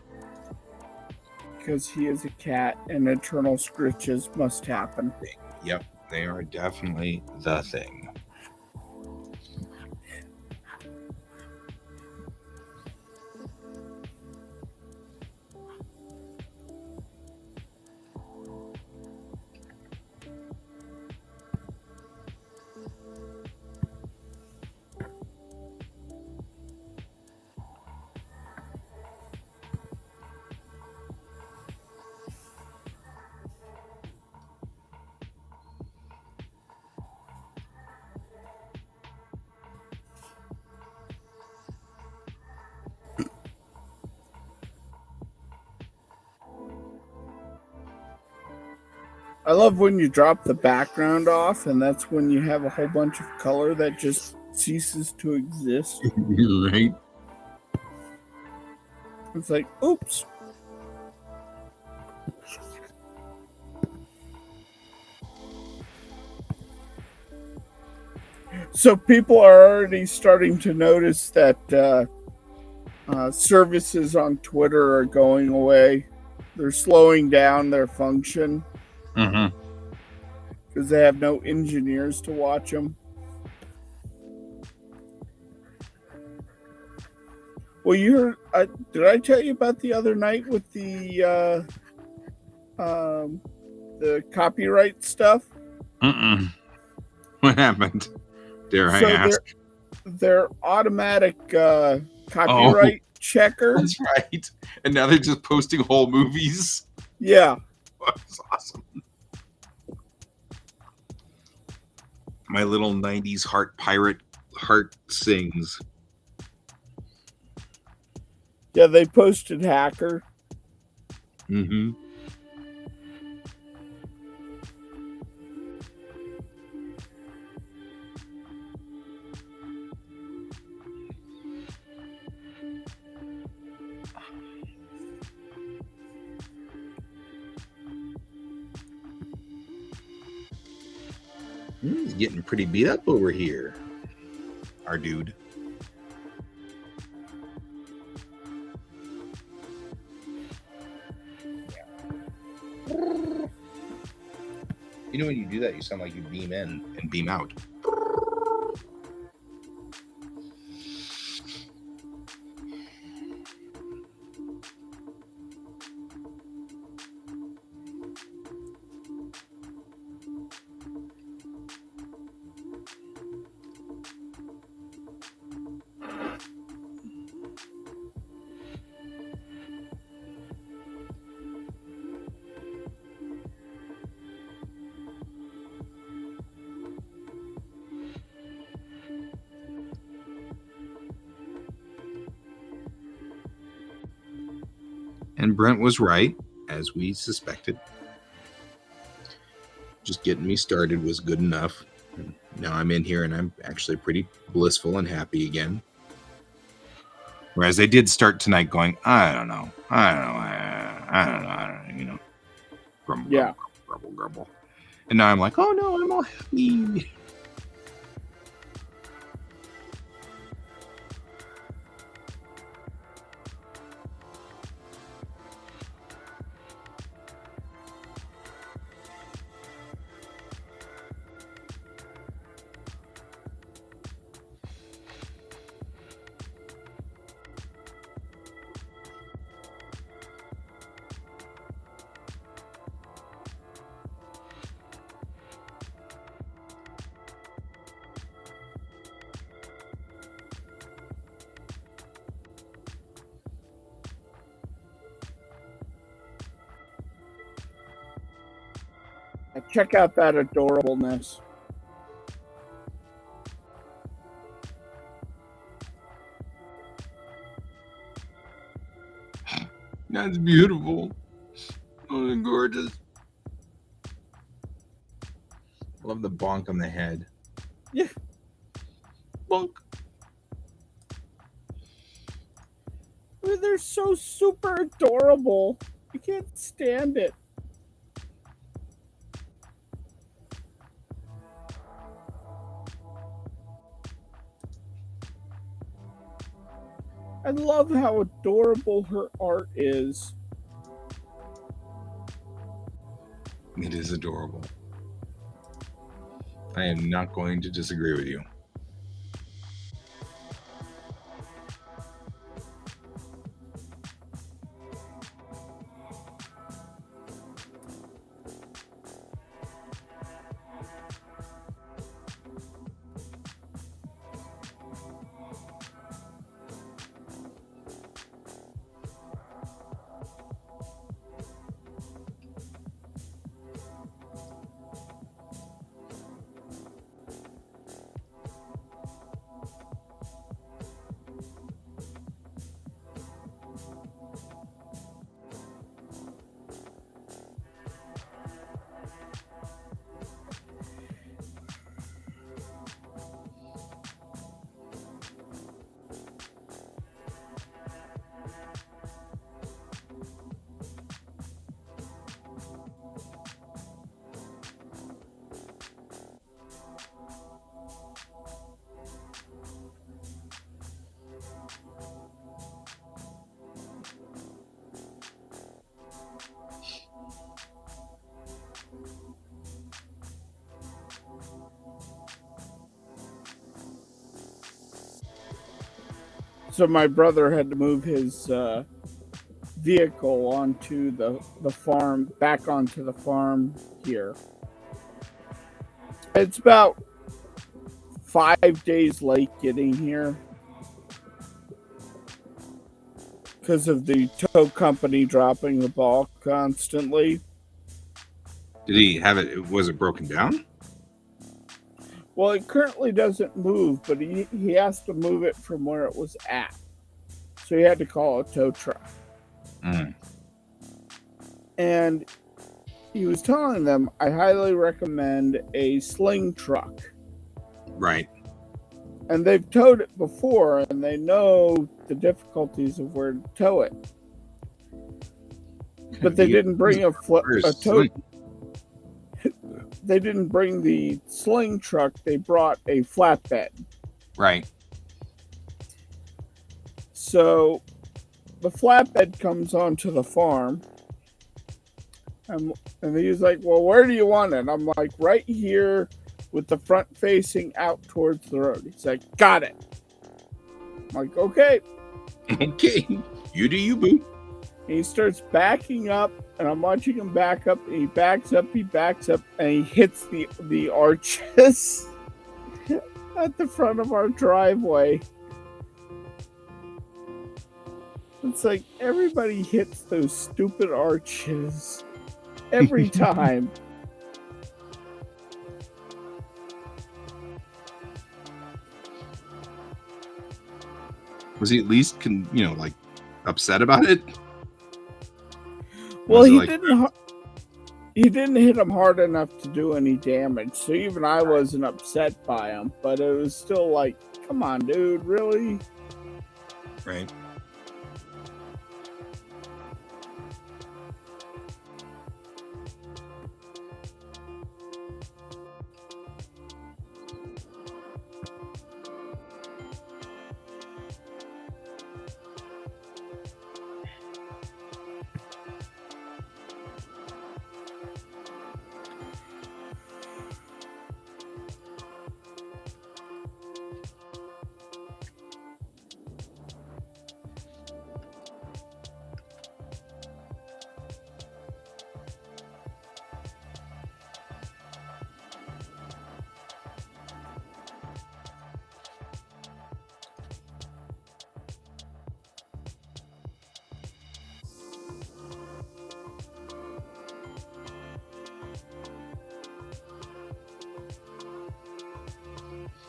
Because he is a cat and eternal scritches must happen. Yep, they are definitely the thing. I love when you drop the background off, and that's when you have a whole bunch of color that just ceases to exist. Right? It's like, oops. So people are already starting to notice that services on Twitter are going away. They're slowing down their function because they have no engineers to watch them. Well, did I tell you about the other night with the copyright stuff? What happened? Dare I ask? Their automatic copyright checker. That's right. And now they're just posting whole movies. Yeah. That's awesome. My little 90s heart sings. Yeah, they posted Hacker. Mm-hmm. He's getting pretty beat up over here. Our dude. You know when you do that, you sound like you beam in and beam out. And Brent was right, as we suspected. Just getting me started was good enough. And now I'm in here and I'm actually pretty blissful and happy again. Whereas I did start tonight going, I don't know, you know, grumble, Yeah. grumble. And now I'm like, oh no, I'm all happy. Check out that adorableness. That's beautiful. Oh, gorgeous. I love the bonk on the head. Yeah. Bonk. I mean, they're so super adorable. I can't stand it. I love how adorable her art is. It is adorable. I am not going to disagree with you. So my brother had to move his vehicle onto the farm, back onto the farm here. It's about 5 days late getting here because of the tow company dropping the ball constantly. Did he have it? Was it broken down? Well, it currently doesn't move, but he has to move it from where it was at. So he had to call a tow truck. Mm. And he was telling them, I highly recommend a sling truck. Right. And they've towed it before, and they know the difficulties of where to tow it. But they didn't bring a tow. They didn't bring the sling truck. They brought a flatbed. Right. So the flatbed comes onto the farm. And he's like, well, where do you want it? I'm like, right here with the front facing out towards the road. He's like, got it. I'm like, okay. Okay. You do you, boo. And he starts backing up, and I'm watching him back up, and he backs up, and he hits the arches at the front of our driveway. It's like everybody hits those stupid arches every time. Was he at least, like, upset about it? Well, Was it he like- didn't. He didn't hit him hard enough to do any damage, so even I wasn't upset by him. But it was still like, come on, dude, really? Right.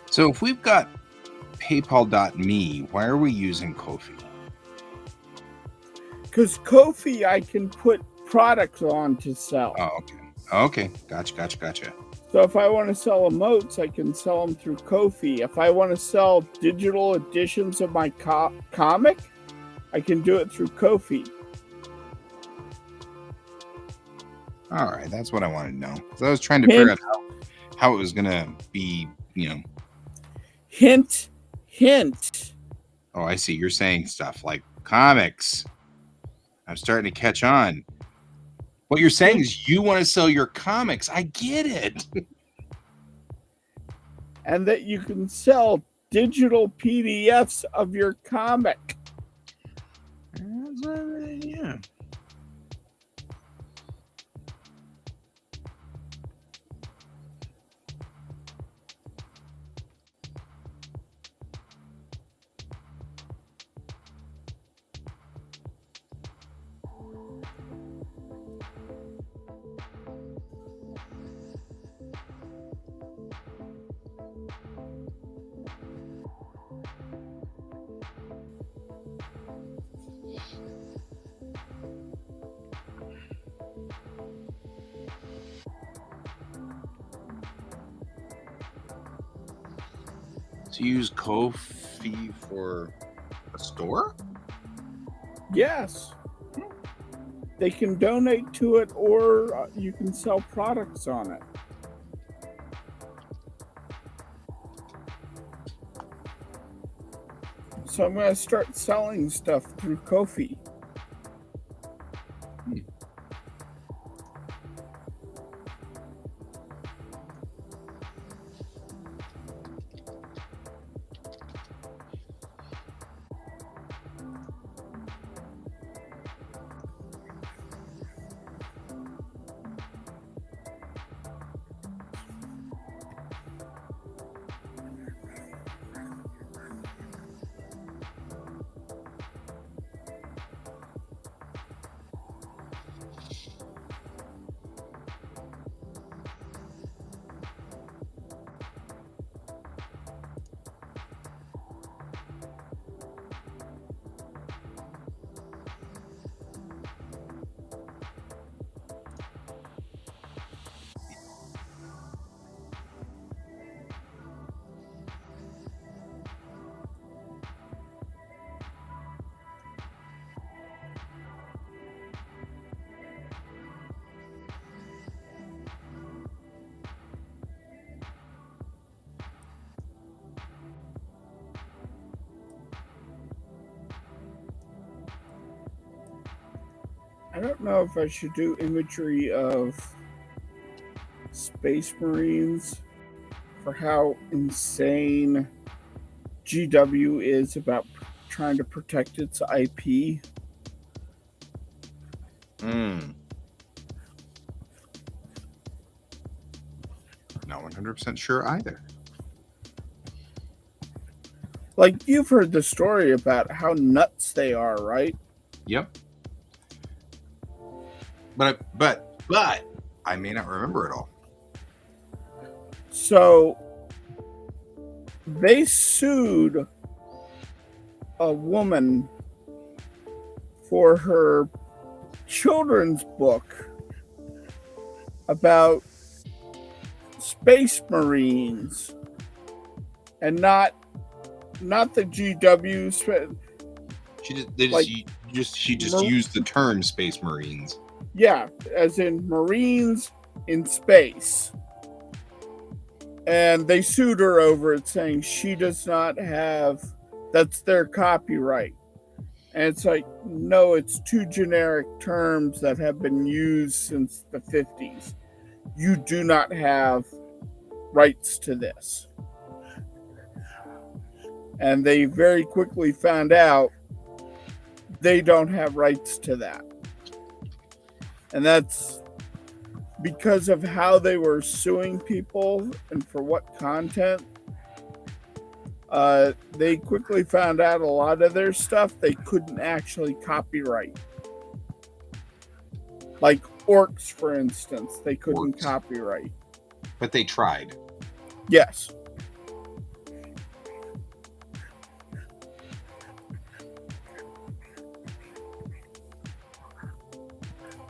So if we've got PayPal.me, why are we using Ko-fi? Because Ko-fi, I can put products on to sell. Oh, okay. Okay. Gotcha. So if I want to sell emotes, I can sell them through Ko-fi. If I want to sell digital editions of my comic, I can do it through Ko-fi. All right. That's what I wanted to know. So I was trying to figure out how it was going to be, Hint. Oh, I see. You're saying stuff like comics. I'm starting to catch on. What you're saying is you want to sell your comics. I get it. And that you can sell digital PDFs of your comic. Yeah. To use Ko-fi for a store? Yes. They can donate to it, or you can sell products on it. So I'm going to start selling stuff through Ko-fi. I don't know if I should do imagery of Space Marines for how insane GW is about trying to protect its IP. Not 100% sure either. Like, you've heard the story about how nuts they are, right? Yep. But I may not remember it all. So they sued a woman for her children's book about space marines and not the GWs. She just used the term Space Marines. Yeah, as in Marines in space. And they sued her over it, saying she does not have, that's their copyright. And it's like, no, it's two generic terms that have been used since the 50s. You do not have rights to this. And they very quickly found out they don't have rights to that. And that's because of how they were suing people and for what content. They quickly found out a lot of their stuff they couldn't actually copyright. Like orcs, for instance, they couldn't copyright. But they tried. Yes.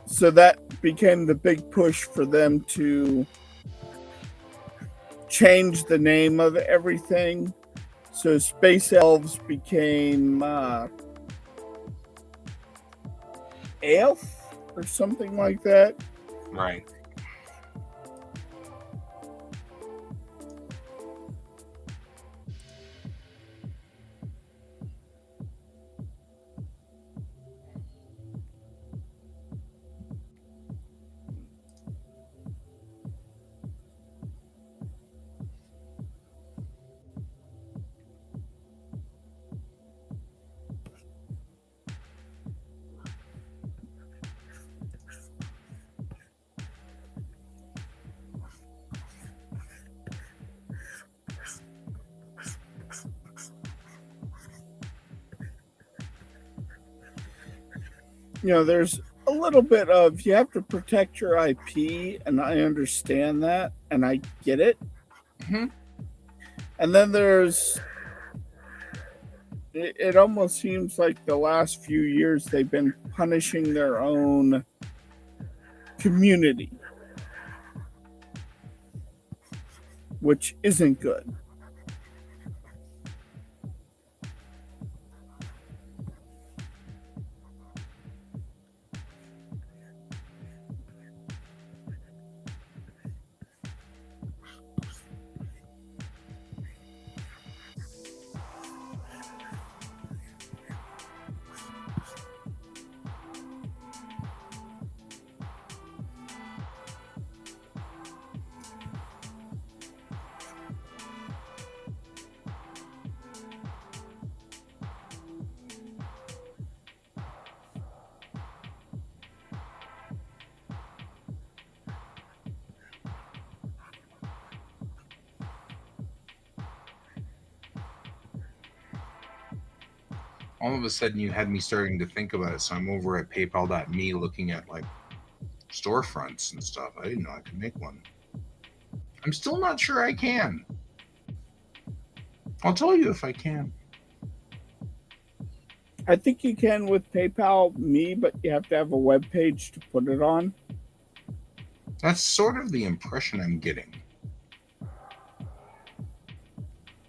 So that became the big push for them to change the name of everything. So Space Elves became Elf or something like that. Right. You know, there's a little bit of you have to protect your IP, and I understand that, and I get it. Mm-hmm. And then there's it almost seems like the last few years they've been punishing their own community, which isn't good. All of a sudden you had me starting to think about it, so I'm over at paypal.me looking at like storefronts and stuff. I didn't know I could make one. I'm still not sure I can. I'll tell you if I can. I think you can with PayPal Me, but you have to have a web page to put it on. That's sort of the impression I'm getting.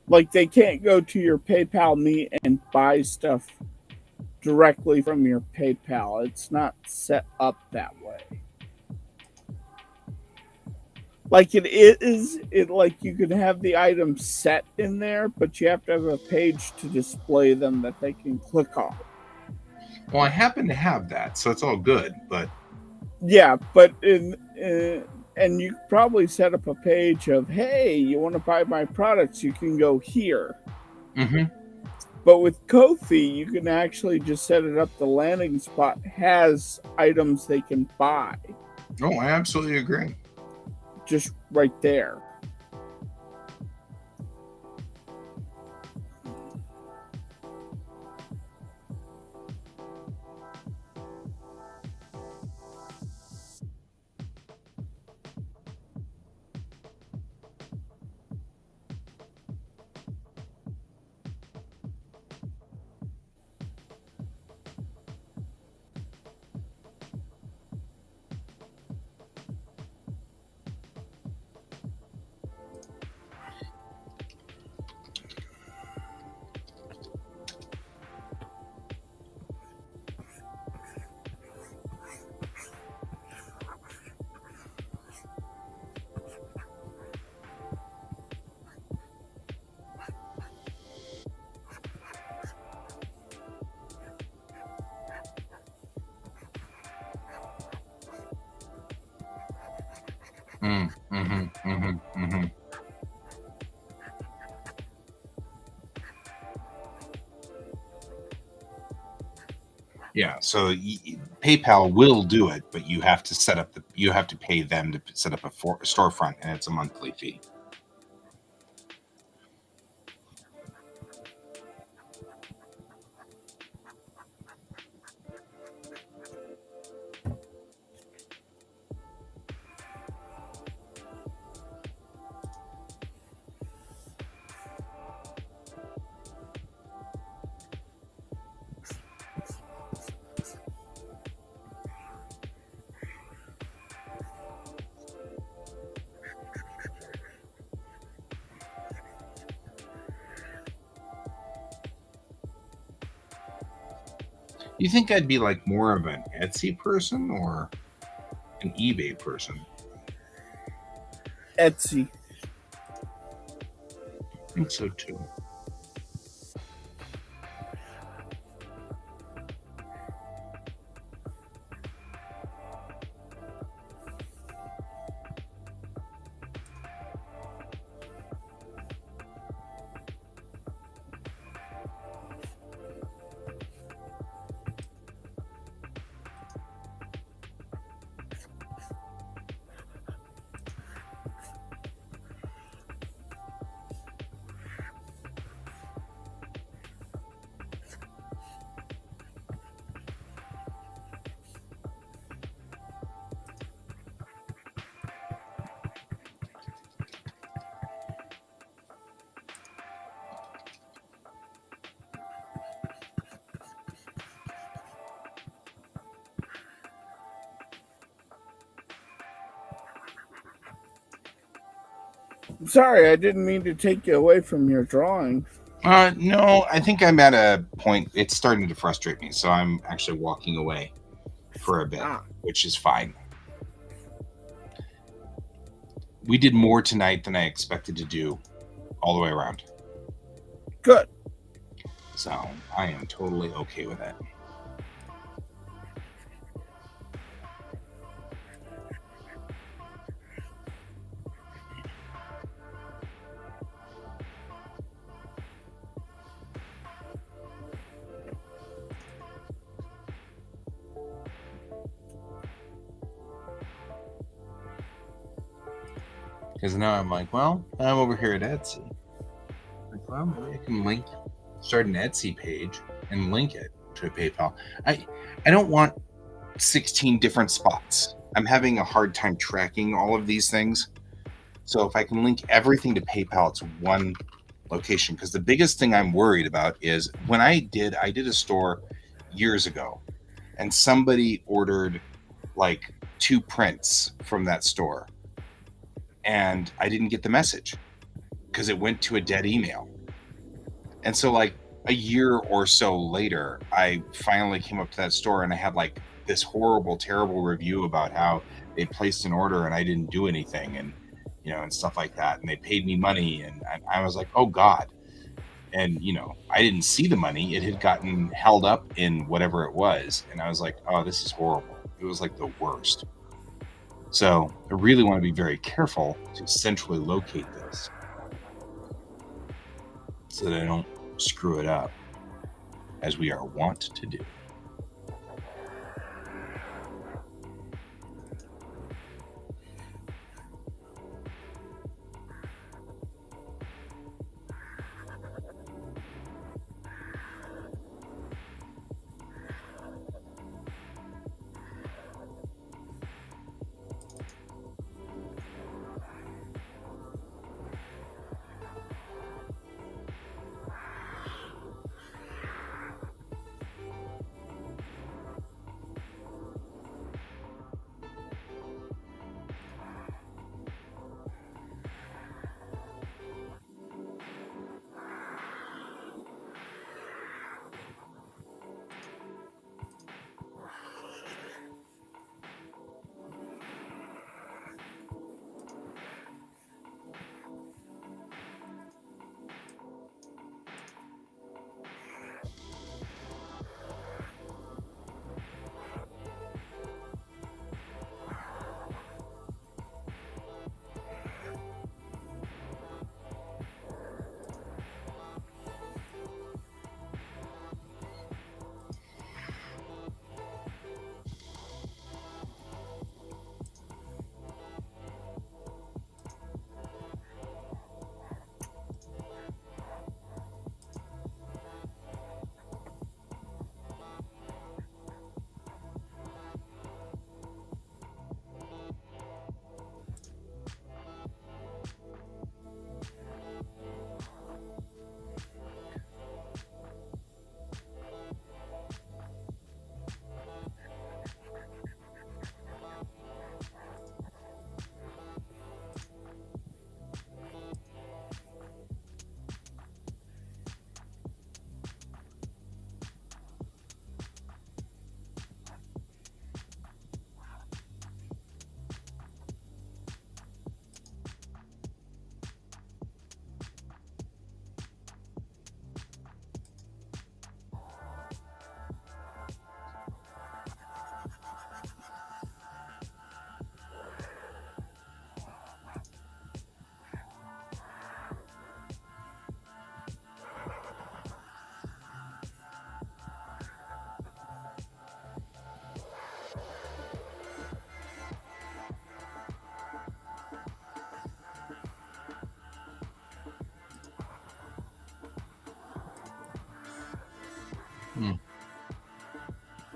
Like they can't go to your PayPal Me and buy stuff directly from your PayPal. It's not set up that way. Like it like you can have the items set in there, but you have to have a page to display them that they can click on. Well, I happen to have that, so it's all good, but yeah, but and you probably set up a page of, hey, you want to buy my products, you can go here. Mm-hmm. But with Ko-fi, you can actually just set it up. The landing spot has items they can buy. Oh, I absolutely agree. Just right there. Yeah, so PayPal will do it, but you have to you have to pay them to set up a storefront, and it's a monthly fee. You think I'd be like more of an Etsy person or an eBay person? Etsy. I think so too. Sorry, I didn't mean to take you away from your drawing. No, I think I'm at a point. It's starting to frustrate me, so I'm actually walking away for a bit, which is fine. We did more tonight than I expected to do, all the way around. Good. So I am totally okay with it. Because now I'm like, well, I'm over here at Etsy. Like, well, maybe I can start an Etsy page and link it to PayPal. I don't want 16 different spots. I'm having a hard time tracking all of these things. So if I can link everything to PayPal, it's one location. Because the biggest thing I'm worried about is when I did a store years ago, and somebody ordered like 2 prints from that store, and I didn't get the message because it went to a dead email. And so like a year or so later, I finally came up to that store and I had like this horrible, terrible review about how they placed an order and I didn't do anything, and and stuff like that. And they paid me money, and I was like, oh God. And I didn't see the money. It had gotten held up in whatever it was. And I was like, oh, this is horrible. It was like the worst. So I really want to be very careful to centrally locate this so that I don't screw it up, as we are wont to do.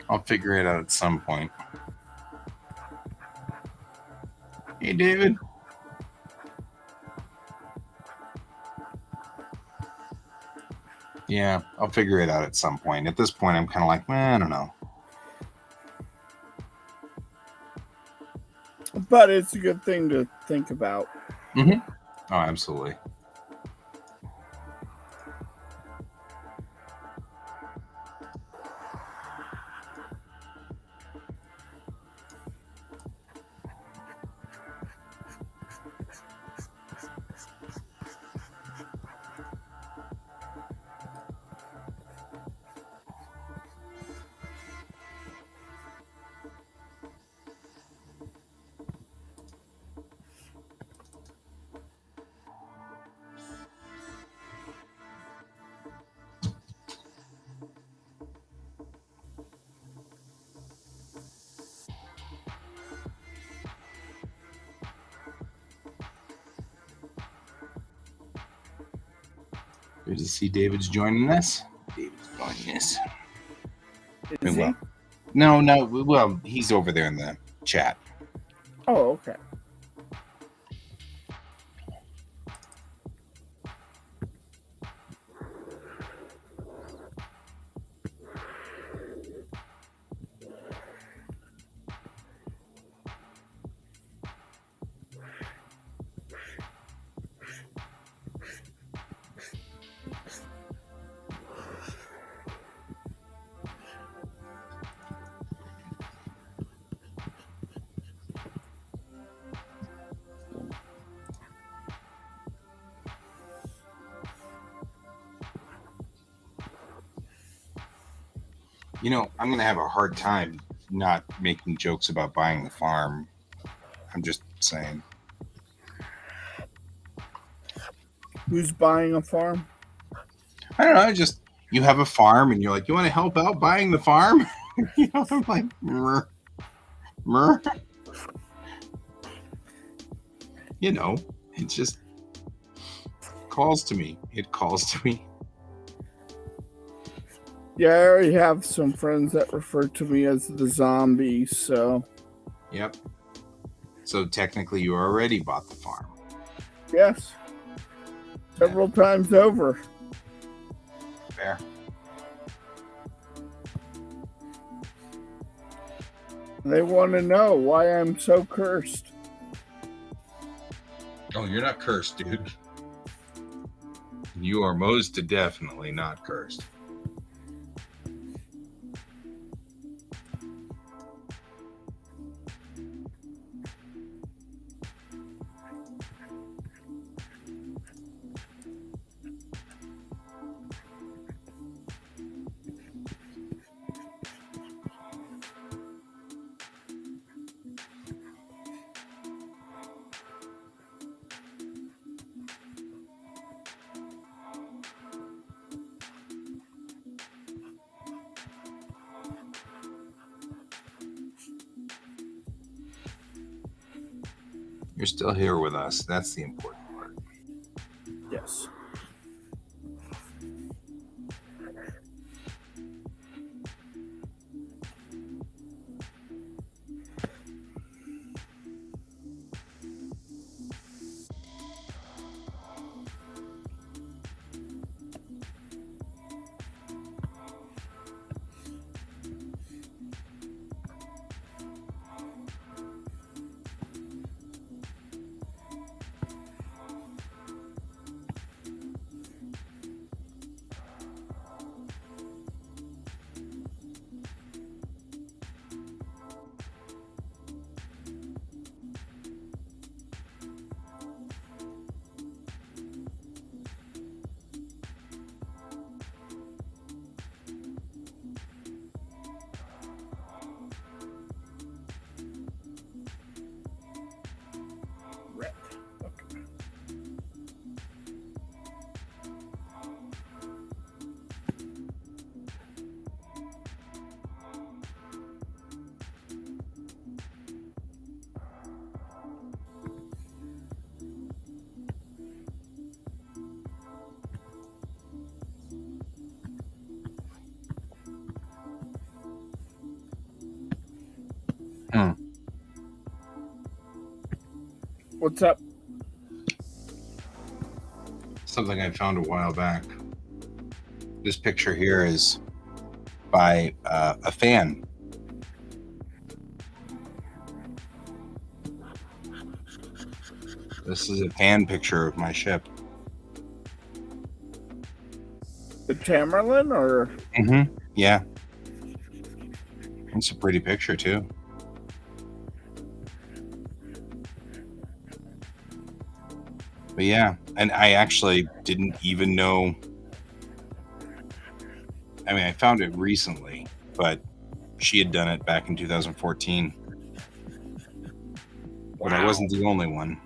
I'll figure it out at some point. Hey, David. Yeah, I'll figure it out at some point. At this point, I'm kind of like, I don't know. But it's a good thing to think about. Mm-hmm. Oh, absolutely. Good to see David's joining us. David's joining us. Is he? No. Well, he's over there in the chat. Oh, okay. You know, I'm going to have a hard time not making jokes about buying the farm. I'm just saying. Who's buying a farm? I don't know. Just you have a farm and you're like, you want to help out buying the farm? You know, I'm like, myrrh. You know, it just calls to me. It calls to me. Yeah, I already have some friends that refer to me as the zombie, so. Yep. So technically, you already bought the farm. Yes. Several times over. Fair. They want to know why I'm so cursed. Oh, you're not cursed, dude. You are most definitely not cursed. You're still here with us. That's the important part. Yes. Hmm. What's up? Something I found a while back. This picture here is by a fan. This is a fan picture of my ship. The Tamerlane, or Mm-hmm. Yeah. It's a pretty picture too. But yeah, and I actually didn't even know. I mean, I found it recently, but she had done it back in 2014. But I wasn't the only one.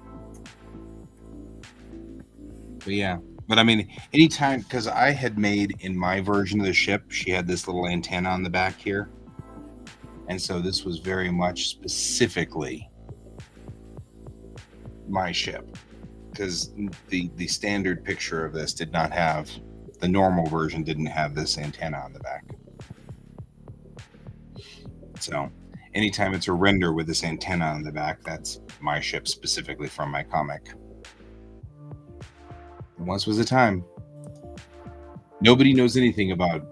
But yeah. But I mean, anytime, because I had made in my version of the ship, she had this little antenna on the back here. And so this was very much specifically my ship. Because the standard picture of this did not have, the normal version didn't have this antenna on the back. So anytime it's a render with this antenna on the back, that's my ship specifically from my comic. Once was a time. Nobody knows anything about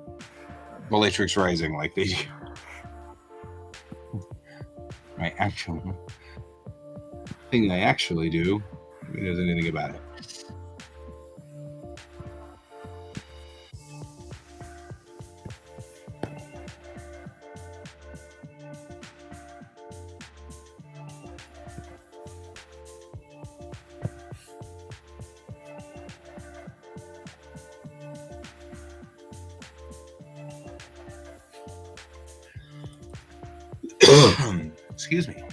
Bellatrix Rising like they do. My actual thing I actually do. Nobody knows anything about it. Excuse me.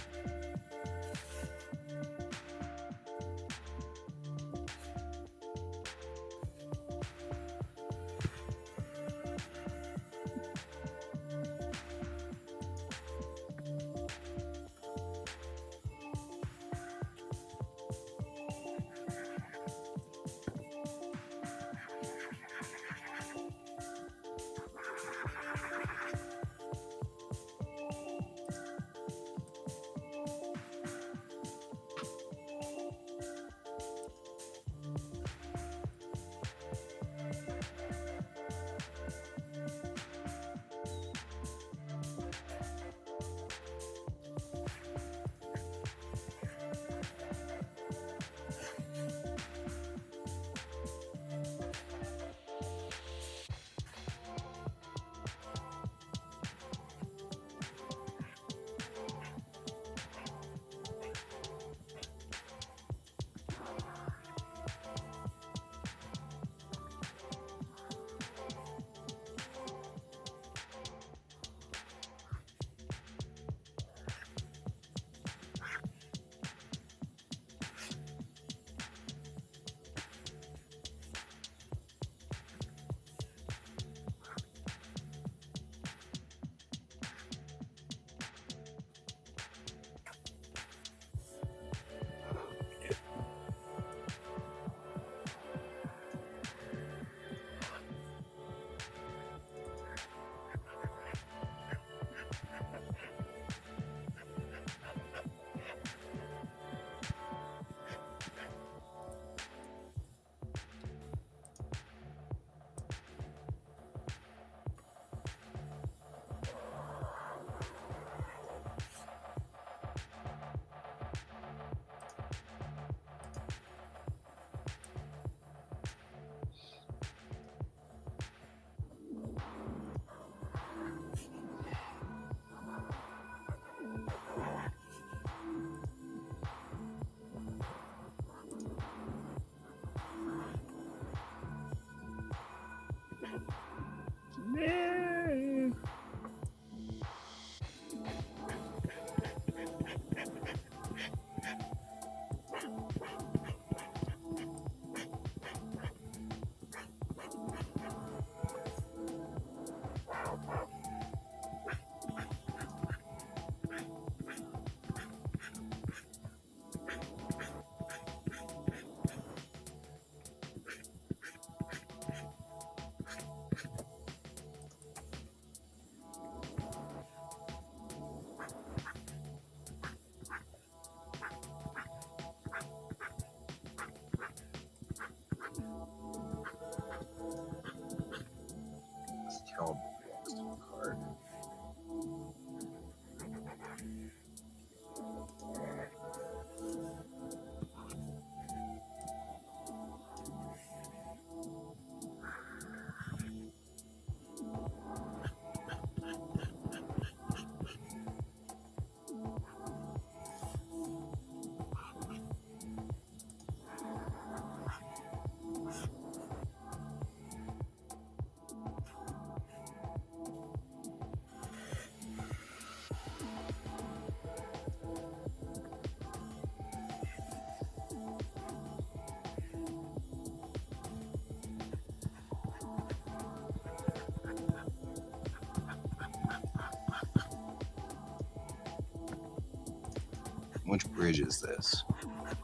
Which bridge is this?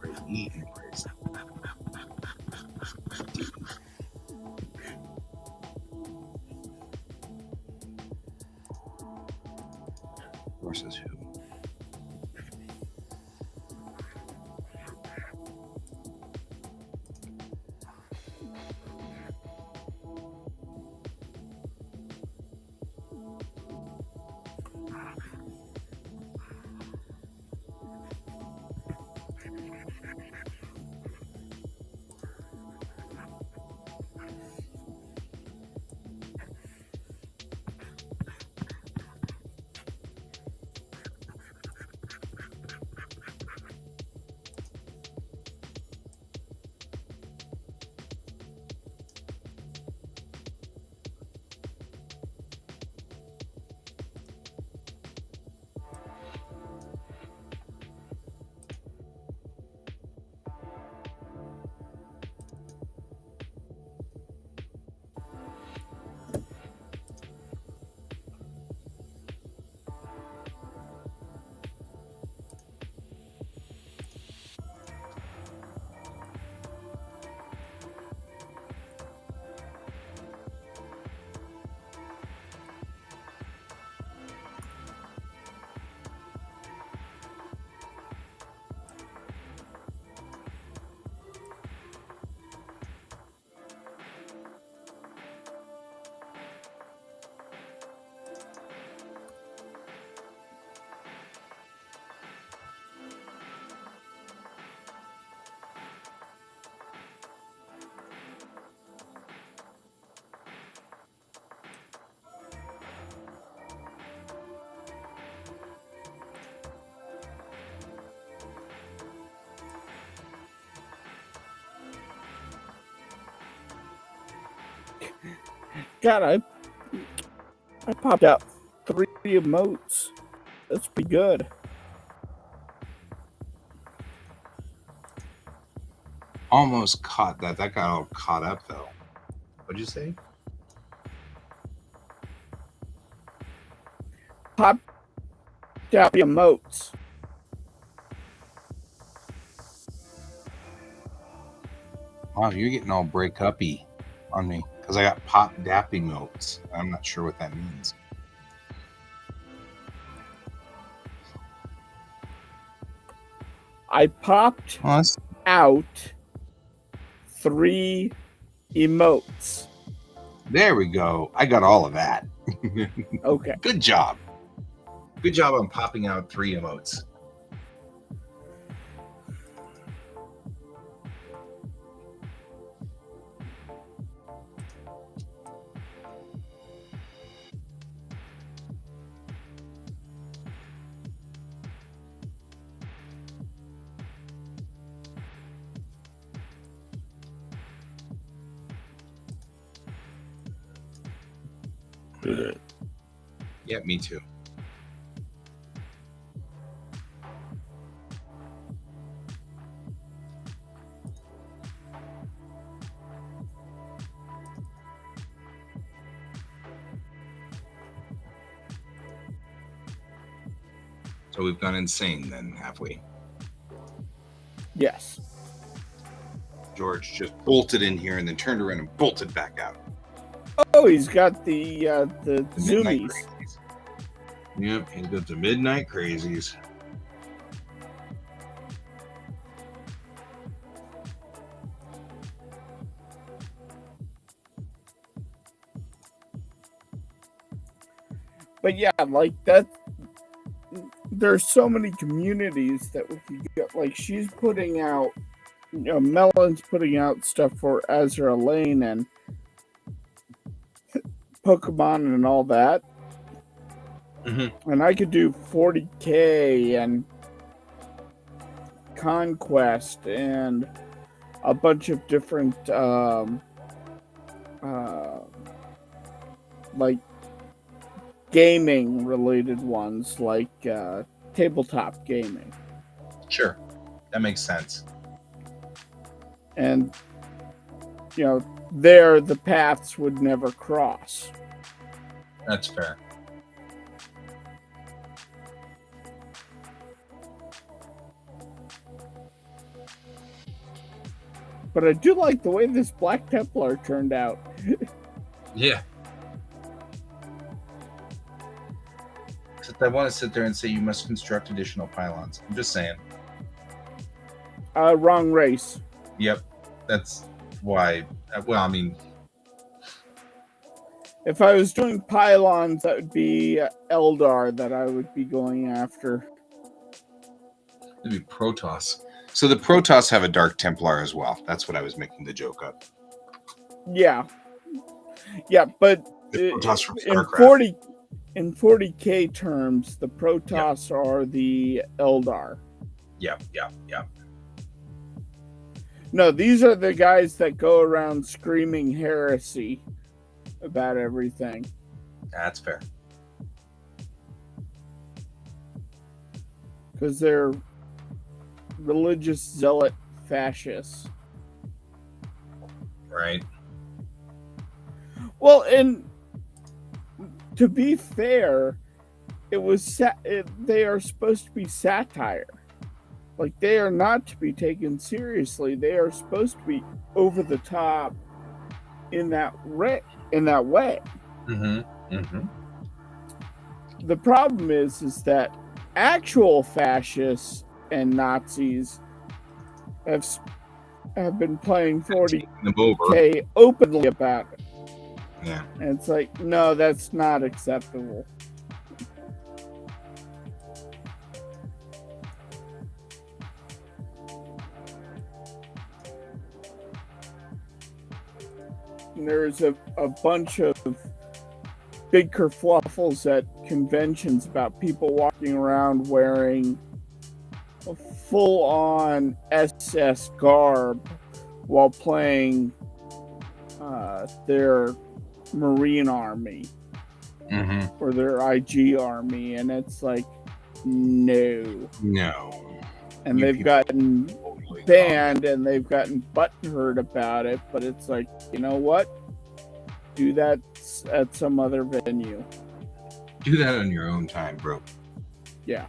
Press E and press D. Versus who? God, I popped out 3 emotes. That's pretty good. Almost caught that. That got all caught up though. What'd you say? Popped out the emotes. Wow, you're getting all break uppy on me because I got pop dappy notes. I'm not sure what that means. I popped out 3 emotes. There we go. I got all of that. Okay. Good job. Good job on popping out 3 emotes. Yeah, me too. So we've gone insane then, have we? Yes. George just bolted in here and then turned around and bolted back out. Oh, he's got the midnight zoomies. crazies. Yep, he's got the midnight crazies. But yeah, like that. There's so many communities that we could get. Like she's putting out, Melon's putting out stuff for Azure Lane and Pokemon and all that. Mm-hmm. And I could do 40K and Conquest and a bunch of different like gaming related ones, like tabletop gaming. Sure, that makes sense. And there the paths would never cross. That's fair. But I do like the way this Black Templar turned out. Yeah. Except I want to sit there and say you must construct additional pylons. I'm just saying. Wrong race. Yep. That's why. Well, I mean, If I was doing pylons, that would be Eldar that I would be going after. it'd be Protoss. So the Protoss have a Dark Templar as well. That's what I was making the joke of. Yeah. Yeah, but The Protoss from in StarCraft. 40K terms, the Protoss are the Eldar. Yeah. No, these are the guys that go around screaming heresy about everything. That's fair. Because they're religious zealot fascists. Right. Well, and to be fair, it was they are supposed to be satire. Like, they are not to be taken seriously. They are supposed to be over the top in that way. The problem is that actual fascists and Nazis have been playing 40K openly about it. Yeah. And it's like, no, that's not acceptable. And there's a bunch of big kerfluffles at conventions about people walking around wearing a full-on SS garb while playing their Marine Army or their IG Army, and it's like, no. And they've gotten banned and they've gotten butthurt about it, but it's like, you know what? Do that at some other venue. Do that on your own time, bro. Yeah.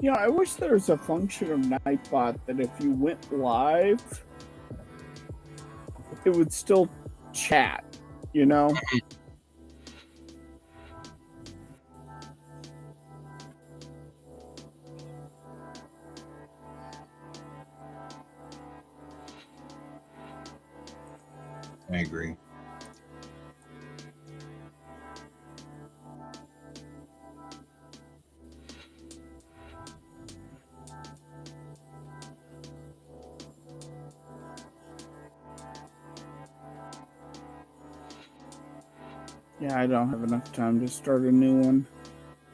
You know, I wish there was a function of Nightbot that if you went live, it would still chat, you know? I agree. Yeah, I don't have enough time to start a new one.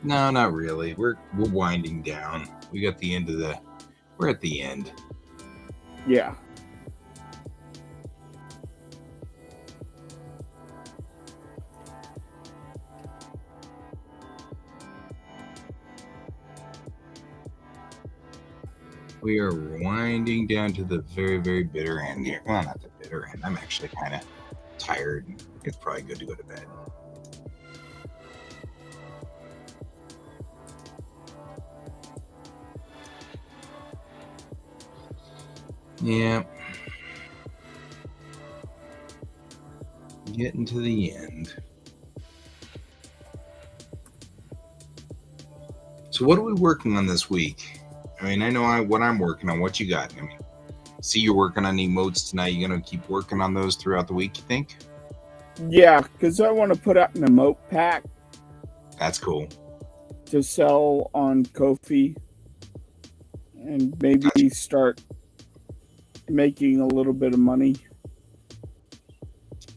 No, not really. We're winding down. We got the end of the. We're at the end. Yeah. We are winding down to the very, very bitter end here. Well, not the bitter end. I'm actually kind of tired. It's probably good to go to bed. Yeah. Getting to the end. So what are we working on this week? I mean, I know what I'm working on. What you got? I mean, see you're working on emotes tonight. You gonna keep working on those throughout the week, you think? Yeah, because I want to put out an emote pack That's cool. to sell on Ko-fi and maybe start making a little bit of money.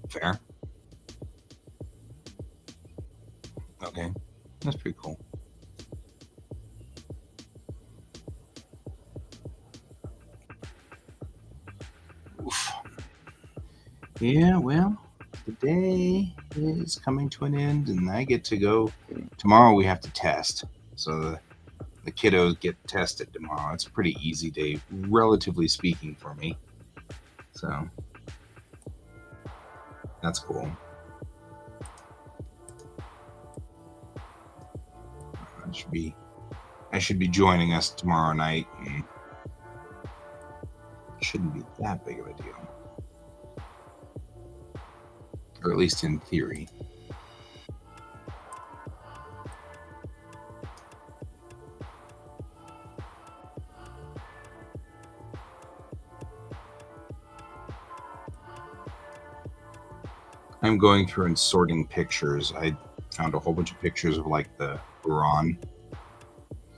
Fair. Okay. That's pretty cool. Oof. Yeah, well, the day is coming to an end, and I get to go. Tomorrow we have to test. So the kiddos get tested tomorrow. It's a pretty easy day, relatively speaking, for me. So that's cool. I should be joining us tomorrow night. And it shouldn't be that big of a deal. Or at least in theory. I'm going through and sorting pictures. I found a whole bunch of pictures of like the Buran.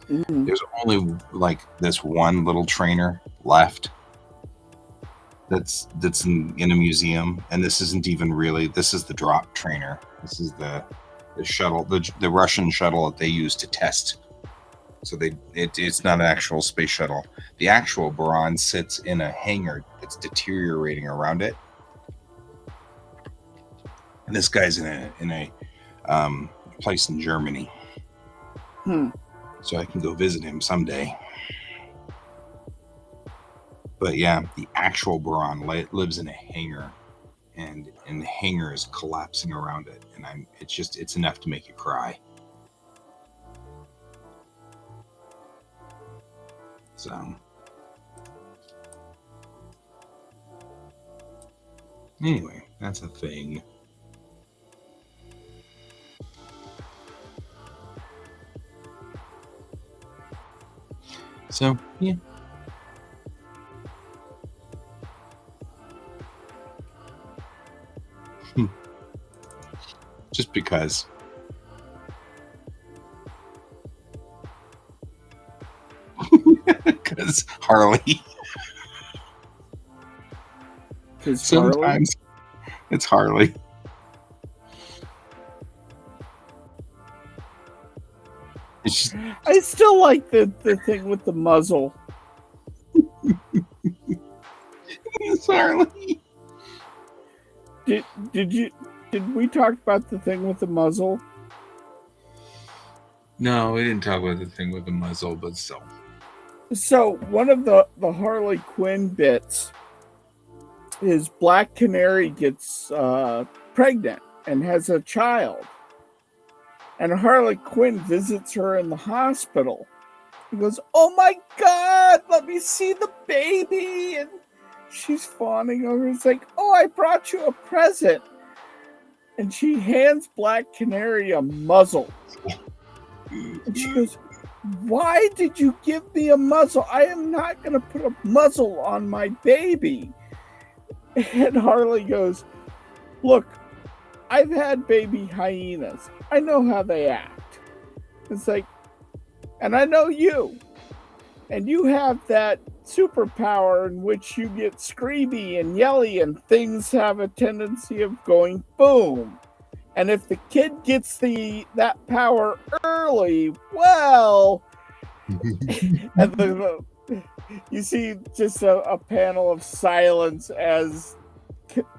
There's only like this one little trainer left that's in a museum, and this isn't even really. This is the drop trainer. This is the shuttle, the Russian shuttle that they use to test. So it's not an actual space shuttle. The actual Buran sits in a hangar that's deteriorating around it. And this guy's in a place in Germany. So I can go visit him someday. But yeah, the actual Buran lives in a hangar, and the hangar is collapsing around it, and it's enough to make you cry. So anyway, that's a thing. So, yeah. Just because. Because Harley. Sometimes it's Harley. I still like the thing with the muzzle. It's Harley. Did we talk about the thing with the muzzle? No, we didn't talk about the thing with the muzzle, but still. So one of the Harley Quinn bits is Black Canary gets pregnant and has a child. And Harley Quinn visits her in the hospital. He goes, "Oh my God, let me see the baby." And she's fawning over. It's like, "Oh, I brought you a present." And she hands Black Canary a muzzle. And she goes, "Why did you give me a muzzle? I am not going to put a muzzle on my baby." And Harley goes, "Look, I've had baby hyenas. I know how they act." It's like, and I know you. And you have that superpower in which you get screamy and yelly and things have a tendency of going boom. And if the kid gets that power early, well, and you see just a panel of silence as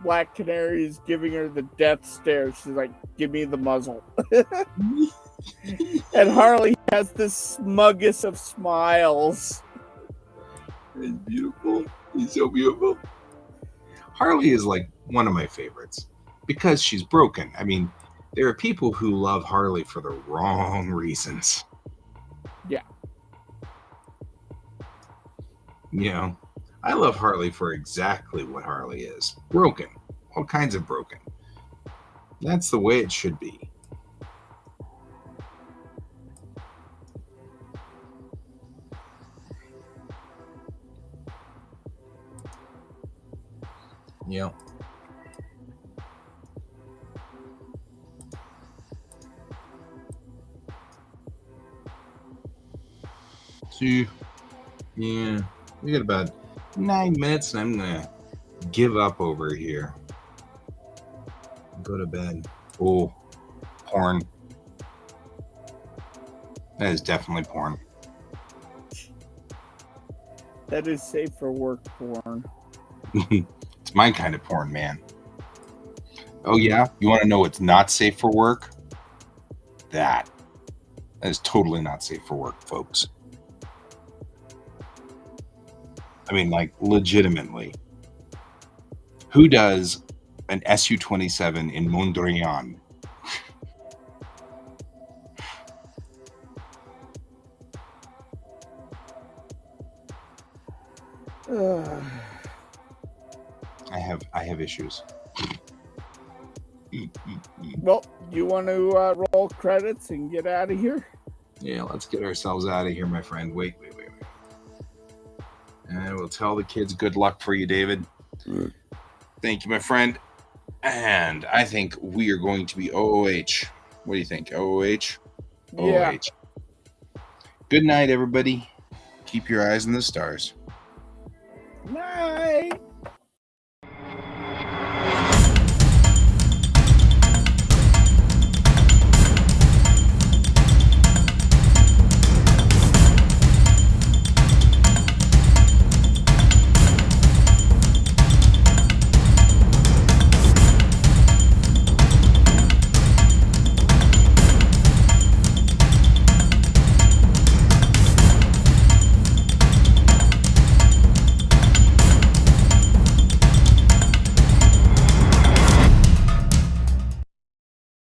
Black Canary is giving her the death stare. She's like, "Give me the muzzle." And Harley has the smuggest of smiles. It's beautiful. He's so beautiful. Harley is like one of my favorites because she's broken. I mean, there are people who love Harley for the wrong reasons. Yeah. You know, I love Harley for exactly what Harley is. Broken. All kinds of broken. That's the way it should be. Yeah. See, yeah, we got about 9 minutes, and I'm gonna give up over here. Go to bed. Oh, porn. That is definitely porn. That is safe for work porn. It's my kind of porn, man. Oh yeah, you want to know what's not safe for work? That is totally not safe for work, folks. I mean, like, legitimately. Who does an Su-27 in Mondrian? I have issues. Well, you want to roll credits and get out of here? Yeah, let's get ourselves out of here, my friend. Wait. And we'll tell the kids good luck for you, David. Thank you, my friend. And I think we are going to be OOH. What do you think? OOH? Yeah. OOH. Good night, everybody. Keep your eyes on the stars. Night.